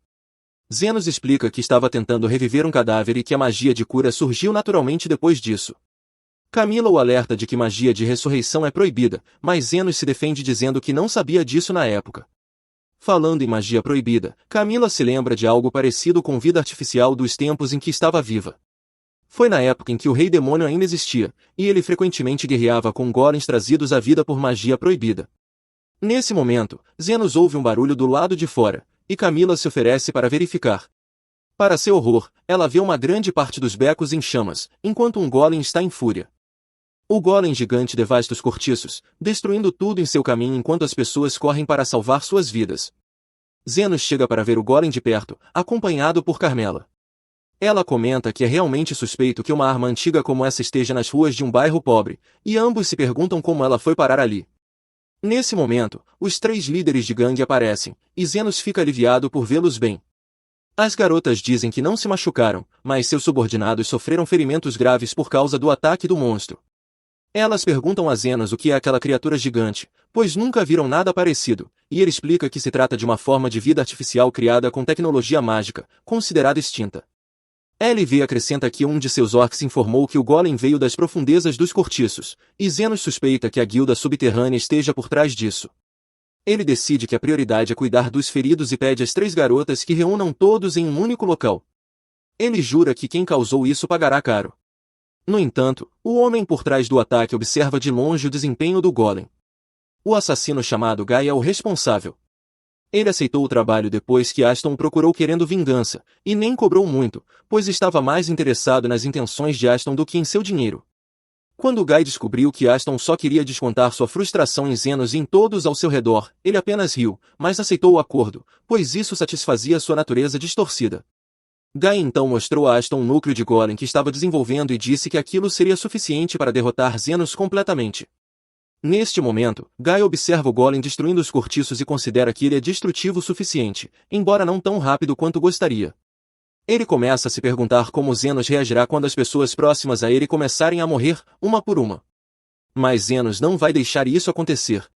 Zenos explica que estava tentando reviver um cadáver e que a magia de cura surgiu naturalmente depois disso. Camila o alerta de que magia de ressurreição é proibida, mas Zenos se defende dizendo que não sabia disso na época. Falando em magia proibida, Camila se lembra de algo parecido com vida artificial dos tempos em que estava viva. Foi na época em que o Rei Demônio ainda existia, e ele frequentemente guerreava com golems trazidos à vida por magia proibida. Nesse momento, Zenos ouve um barulho do lado de fora, e Camila se oferece para verificar. Para seu horror, ela vê uma grande parte dos becos em chamas, enquanto um golem está em fúria. O golem gigante devasta os cortiços, destruindo tudo em seu caminho enquanto as pessoas correm para salvar suas vidas. Zenos chega para ver o golem de perto, acompanhado por Carmela. Ela comenta que é realmente suspeito que uma arma antiga como essa esteja nas ruas de um bairro pobre, e ambos se perguntam como ela foi parar ali. Nesse momento, os 3 líderes de gangue aparecem, e Zenos fica aliviado por vê-los bem. As garotas dizem que não se machucaram, mas seus subordinados sofreram ferimentos graves por causa do ataque do monstro. Elas perguntam a Zenos o que é aquela criatura gigante, pois nunca viram nada parecido, e ele explica que se trata de uma forma de vida artificial criada com tecnologia mágica, considerada extinta. LV acrescenta que um de seus orcs informou que o golem veio das profundezas dos cortiços, e Zenos suspeita que a guilda subterrânea esteja por trás disso. Ele decide que a prioridade é cuidar dos feridos e pede às 3 garotas que reúnam todos em um único local. Ele jura que quem causou isso pagará caro. No entanto, o homem por trás do ataque observa de longe o desempenho do golem. O assassino chamado Guy é o responsável. Ele aceitou o trabalho depois que Aston o procurou querendo vingança, e nem cobrou muito, pois estava mais interessado nas intenções de Aston do que em seu dinheiro. Quando Guy descobriu que Aston só queria descontar sua frustração em Zenos e em todos ao seu redor, ele apenas riu, mas aceitou o acordo, pois isso satisfazia sua natureza distorcida. Guy então mostrou a Aston um núcleo de golem que estava desenvolvendo e disse que aquilo seria suficiente para derrotar Zenos completamente. Neste momento, Guy observa o golem destruindo os cortiços e considera que ele é destrutivo o suficiente, embora não tão rápido quanto gostaria. Ele começa a se perguntar como Zenos reagirá quando as pessoas próximas a ele começarem a morrer, uma por uma. Mas Zenos não vai deixar isso acontecer.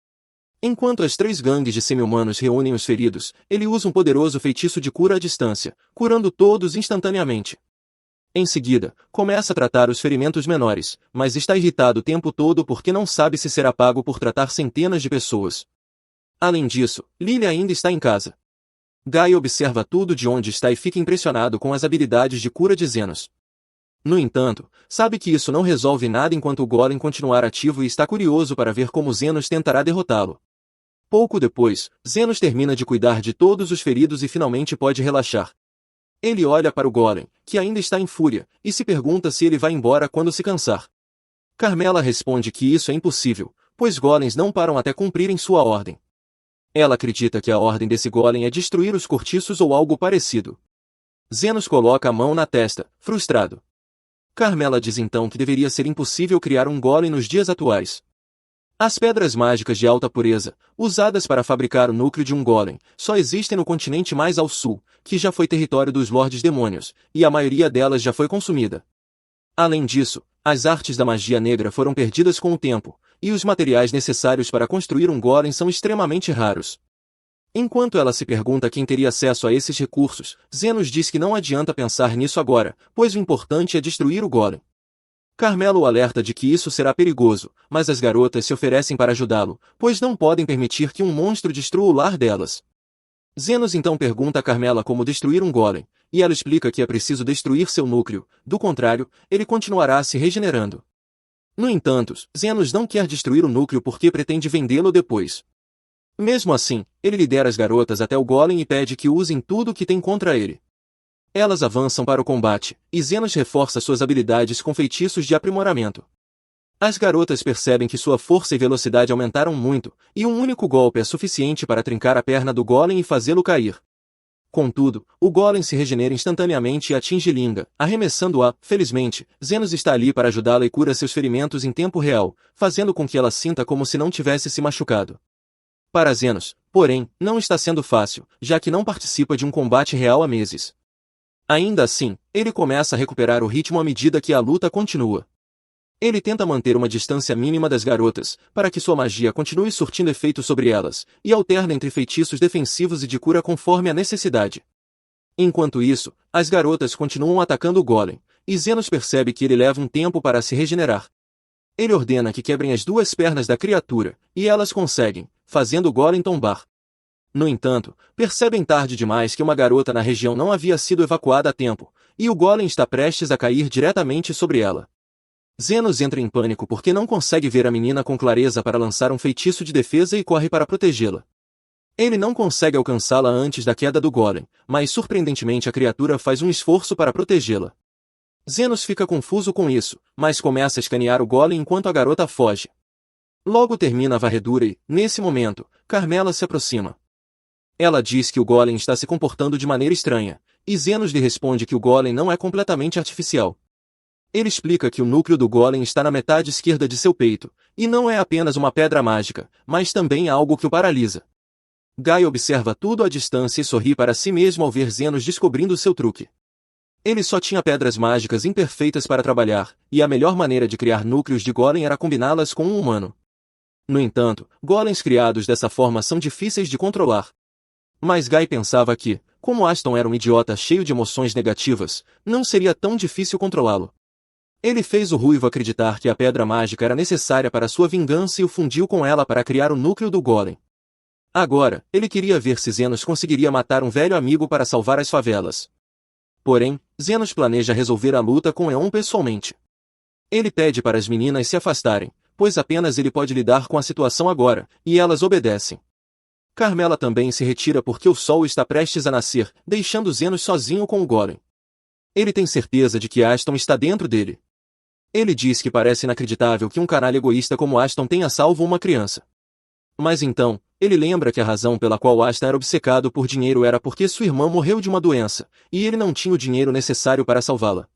Enquanto as 3 gangues de semi-humanos reúnem os feridos, ele usa um poderoso feitiço de cura à distância, curando todos instantaneamente. Em seguida, começa a tratar os ferimentos menores, mas está irritado o tempo todo porque não sabe se será pago por tratar centenas de pessoas. Além disso, Lily ainda está em casa. Guy observa tudo de onde está e fica impressionado com as habilidades de cura de Zenos. No entanto, sabe que isso não resolve nada enquanto o golem continuar ativo e está curioso para ver como Zenos tentará derrotá-lo. Pouco depois, Zenos termina de cuidar de todos os feridos e finalmente pode relaxar. Ele olha para o golem, que ainda está em fúria, e se pergunta se ele vai embora quando se cansar. Carmela responde que isso é impossível, pois golems não param até cumprirem sua ordem. Ela acredita que a ordem desse golem é destruir os cortiços ou algo parecido. Zenos coloca a mão na testa, frustrado. Carmela diz então que deveria ser impossível criar um golem nos dias atuais. As pedras mágicas de alta pureza, usadas para fabricar o núcleo de um golem, só existem no continente mais ao sul, que já foi território dos Lordes Demônios, e a maioria delas já foi consumida. Além disso, as artes da magia negra foram perdidas com o tempo, e os materiais necessários para construir um golem são extremamente raros. Enquanto ela se pergunta quem teria acesso a esses recursos, Zenos diz que não adianta pensar nisso agora, pois o importante é destruir o golem. Carmelo o alerta de que isso será perigoso, mas as garotas se oferecem para ajudá-lo, pois não podem permitir que um monstro destrua o lar delas. Zenos então pergunta a Carmela como destruir um golem, e ela explica que é preciso destruir seu núcleo, do contrário, ele continuará se regenerando. No entanto, Zenos não quer destruir o núcleo porque pretende vendê-lo depois. Mesmo assim, ele lidera as garotas até o golem e pede que usem tudo o que tem contra ele. Elas avançam para o combate, e Zenos reforça suas habilidades com feitiços de aprimoramento. As garotas percebem que sua força e velocidade aumentaram muito, e um único golpe é suficiente para trincar a perna do golem e fazê-lo cair. Contudo, o golem se regenera instantaneamente e atinge Linga, arremessando-a. Felizmente, Zenos está ali para ajudá-la e cura seus ferimentos em tempo real, fazendo com que ela sinta como se não tivesse se machucado. Para Zenos, porém, não está sendo fácil, já que não participa de um combate real há meses. Ainda assim, ele começa a recuperar o ritmo à medida que a luta continua. Ele tenta manter uma distância mínima das garotas, para que sua magia continue surtindo efeito sobre elas, e alterna entre feitiços defensivos e de cura conforme a necessidade. Enquanto isso, as garotas continuam atacando o golem, e Zenos percebe que ele leva um tempo para se regenerar. Ele ordena que quebrem as duas pernas da criatura, e elas conseguem, fazendo o golem tombar. No entanto, percebem tarde demais que uma garota na região não havia sido evacuada a tempo, e o golem está prestes a cair diretamente sobre ela. Zenos entra em pânico porque não consegue ver a menina com clareza para lançar um feitiço de defesa e corre para protegê-la. Ele não consegue alcançá-la antes da queda do golem, mas surpreendentemente a criatura faz um esforço para protegê-la. Zenos fica confuso com isso, mas começa a escanear o golem enquanto a garota foge. Logo termina a varredura e, nesse momento, Carmela se aproxima. Ela diz que o golem está se comportando de maneira estranha, e Zenos lhe responde que o golem não é completamente artificial. Ele explica que o núcleo do golem está na metade esquerda de seu peito, e não é apenas uma pedra mágica, mas também algo que o paralisa. Guy observa tudo à distância e sorri para si mesmo ao ver Zenos descobrindo seu truque. Ele só tinha pedras mágicas imperfeitas para trabalhar, e a melhor maneira de criar núcleos de golem era combiná-las com um humano. No entanto, golems criados dessa forma são difíceis de controlar. Mas Guy pensava que, como Aston era um idiota cheio de emoções negativas, não seria tão difícil controlá-lo. Ele fez o ruivo acreditar que a pedra mágica era necessária para sua vingança e o fundiu com ela para criar o núcleo do golem. Agora, ele queria ver se Zenos conseguiria matar um velho amigo para salvar as favelas. Porém, Zenos planeja resolver a luta com Eon pessoalmente. Ele pede para as meninas se afastarem, pois apenas ele pode lidar com a situação agora, e elas obedecem. Carmela também se retira porque o sol está prestes a nascer, deixando Zenos sozinho com o golem. Ele tem certeza de que Aston está dentro dele. Ele diz que parece inacreditável que um canalha egoísta como Aston tenha salvo uma criança. Mas então, ele lembra que a razão pela qual Aston era obcecado por dinheiro era porque sua irmã morreu de uma doença, e ele não tinha o dinheiro necessário para salvá-la.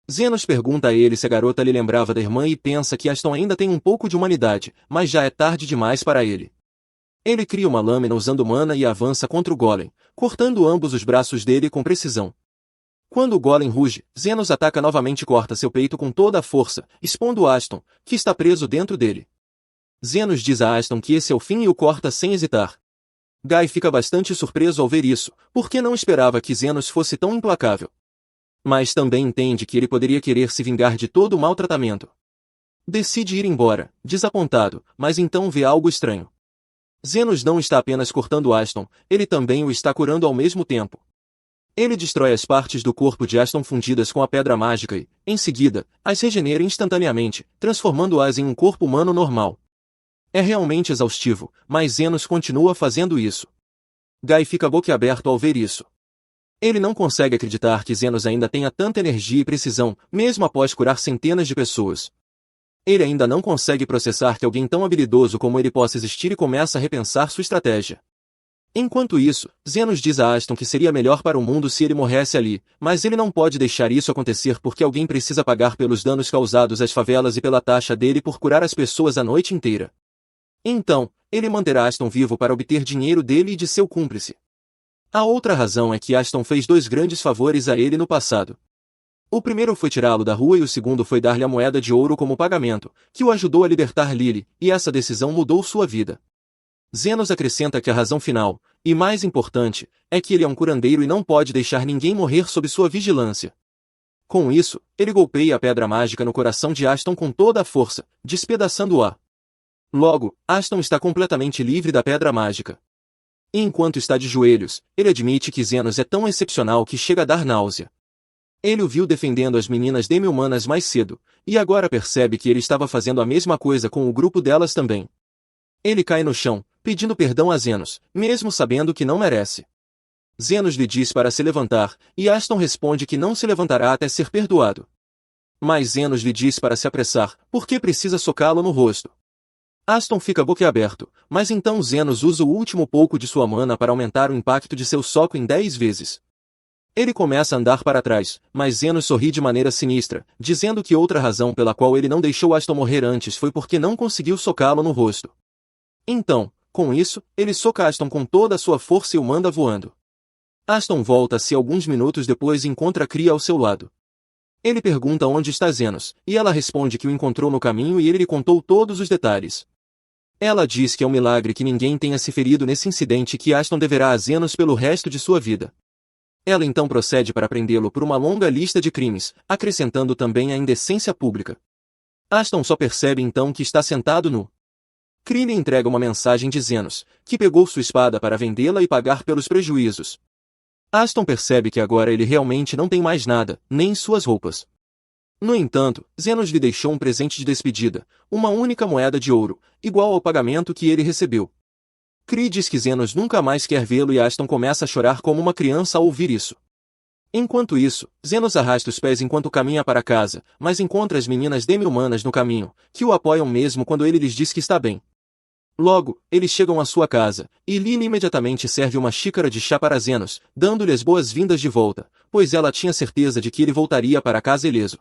Zenos pergunta a ele se a garota lhe lembrava da irmã e pensa que Aston ainda tem um pouco de humanidade, mas já é tarde demais para ele. Ele cria uma lâmina usando mana e avança contra o golem, cortando ambos os braços dele com precisão. Quando o golem ruge, Zenos ataca novamente e corta seu peito com toda a força, expondo Aston, que está preso dentro dele. Zenos diz a Aston que esse é o fim e o corta sem hesitar. Guy fica bastante surpreso ao ver isso, porque não esperava que Zenos fosse tão implacável. Mas também entende que ele poderia querer se vingar de todo o maltratamento. Decide ir embora, desapontado, mas então vê algo estranho. Zenos não está apenas cortando Aston, ele também o está curando ao mesmo tempo. Ele destrói as partes do corpo de Aston fundidas com a pedra mágica e, em seguida, as regenera instantaneamente, transformando-as em um corpo humano normal. É realmente exaustivo, mas Zenos continua fazendo isso. Guy fica boquiaberto ao ver isso. Ele não consegue acreditar que Zenos ainda tenha tanta energia e precisão, mesmo após curar centenas de pessoas. Ele ainda não consegue processar que alguém tão habilidoso como ele possa existir e começa a repensar sua estratégia. Enquanto isso, Zenos diz a Aston que seria melhor para o mundo se ele morresse ali, mas ele não pode deixar isso acontecer porque alguém precisa pagar pelos danos causados às favelas e pela taxa dele por curar as pessoas a noite inteira. Então, ele manterá Aston vivo para obter dinheiro dele e de seu cúmplice. A outra razão é que Aston fez dois grandes favores a ele no passado. O primeiro foi tirá-lo da rua e o segundo foi dar-lhe a moeda de ouro como pagamento, que o ajudou a libertar Lily, e essa decisão mudou sua vida. Zenos acrescenta que a razão final, e mais importante, é que ele é um curandeiro e não pode deixar ninguém morrer sob sua vigilância. Com isso, ele golpeia a pedra mágica no coração de Aston com toda a força, despedaçando-a. Logo, Aston está completamente livre da pedra mágica. E enquanto está de joelhos, ele admite que Zenos é tão excepcional que chega a dar náusea. Ele o viu defendendo as meninas demi-humanas mais cedo, e agora percebe que ele estava fazendo a mesma coisa com o grupo delas também. Ele cai no chão, pedindo perdão a Zenos, mesmo sabendo que não merece. Zenos lhe diz para se levantar, e Aston responde que não se levantará até ser perdoado. Mas Zenos lhe diz para se apressar, porque precisa socá-lo no rosto. Aston fica boquiaberto, mas então Zenos usa o último pouco de sua mana para aumentar o impacto de seu soco em 10 vezes. Ele começa a andar para trás, mas Zenos sorri de maneira sinistra, dizendo que outra razão pela qual ele não deixou Aston morrer antes foi porque não conseguiu socá-lo no rosto. Então, com isso, ele soca Aston com toda a sua força e o manda voando. Aston volta-se alguns minutos depois e encontra Cria ao seu lado. Ele pergunta onde está Zenos, e ela responde que o encontrou no caminho e ele lhe contou todos os detalhes. Ela diz que é um milagre que ninguém tenha se ferido nesse incidente e que Aston deverá a Zenos pelo resto de sua vida. Ela então procede para prendê-lo por uma longa lista de crimes, acrescentando também a indecência pública. Aston só percebe então que está sentado nu. Cree lhe entrega uma mensagem de Zenos, que pegou sua espada para vendê-la e pagar pelos prejuízos. Aston percebe que agora ele realmente não tem mais nada, nem suas roupas. No entanto, Zenos lhe deixou um presente de despedida, uma única moeda de ouro, igual ao pagamento que ele recebeu. Cree diz que Zenos nunca mais quer vê-lo e Aston começa a chorar como uma criança ao ouvir isso. Enquanto isso, Zenos arrasta os pés enquanto caminha para casa, mas encontra as meninas demi-humanas no caminho, que o apoiam mesmo quando ele lhes diz que está bem. Logo, eles chegam à sua casa, e Lily imediatamente serve uma xícara de chá para Zenos, dando-lhe as boas-vindas de volta, pois ela tinha certeza de que ele voltaria para casa ileso.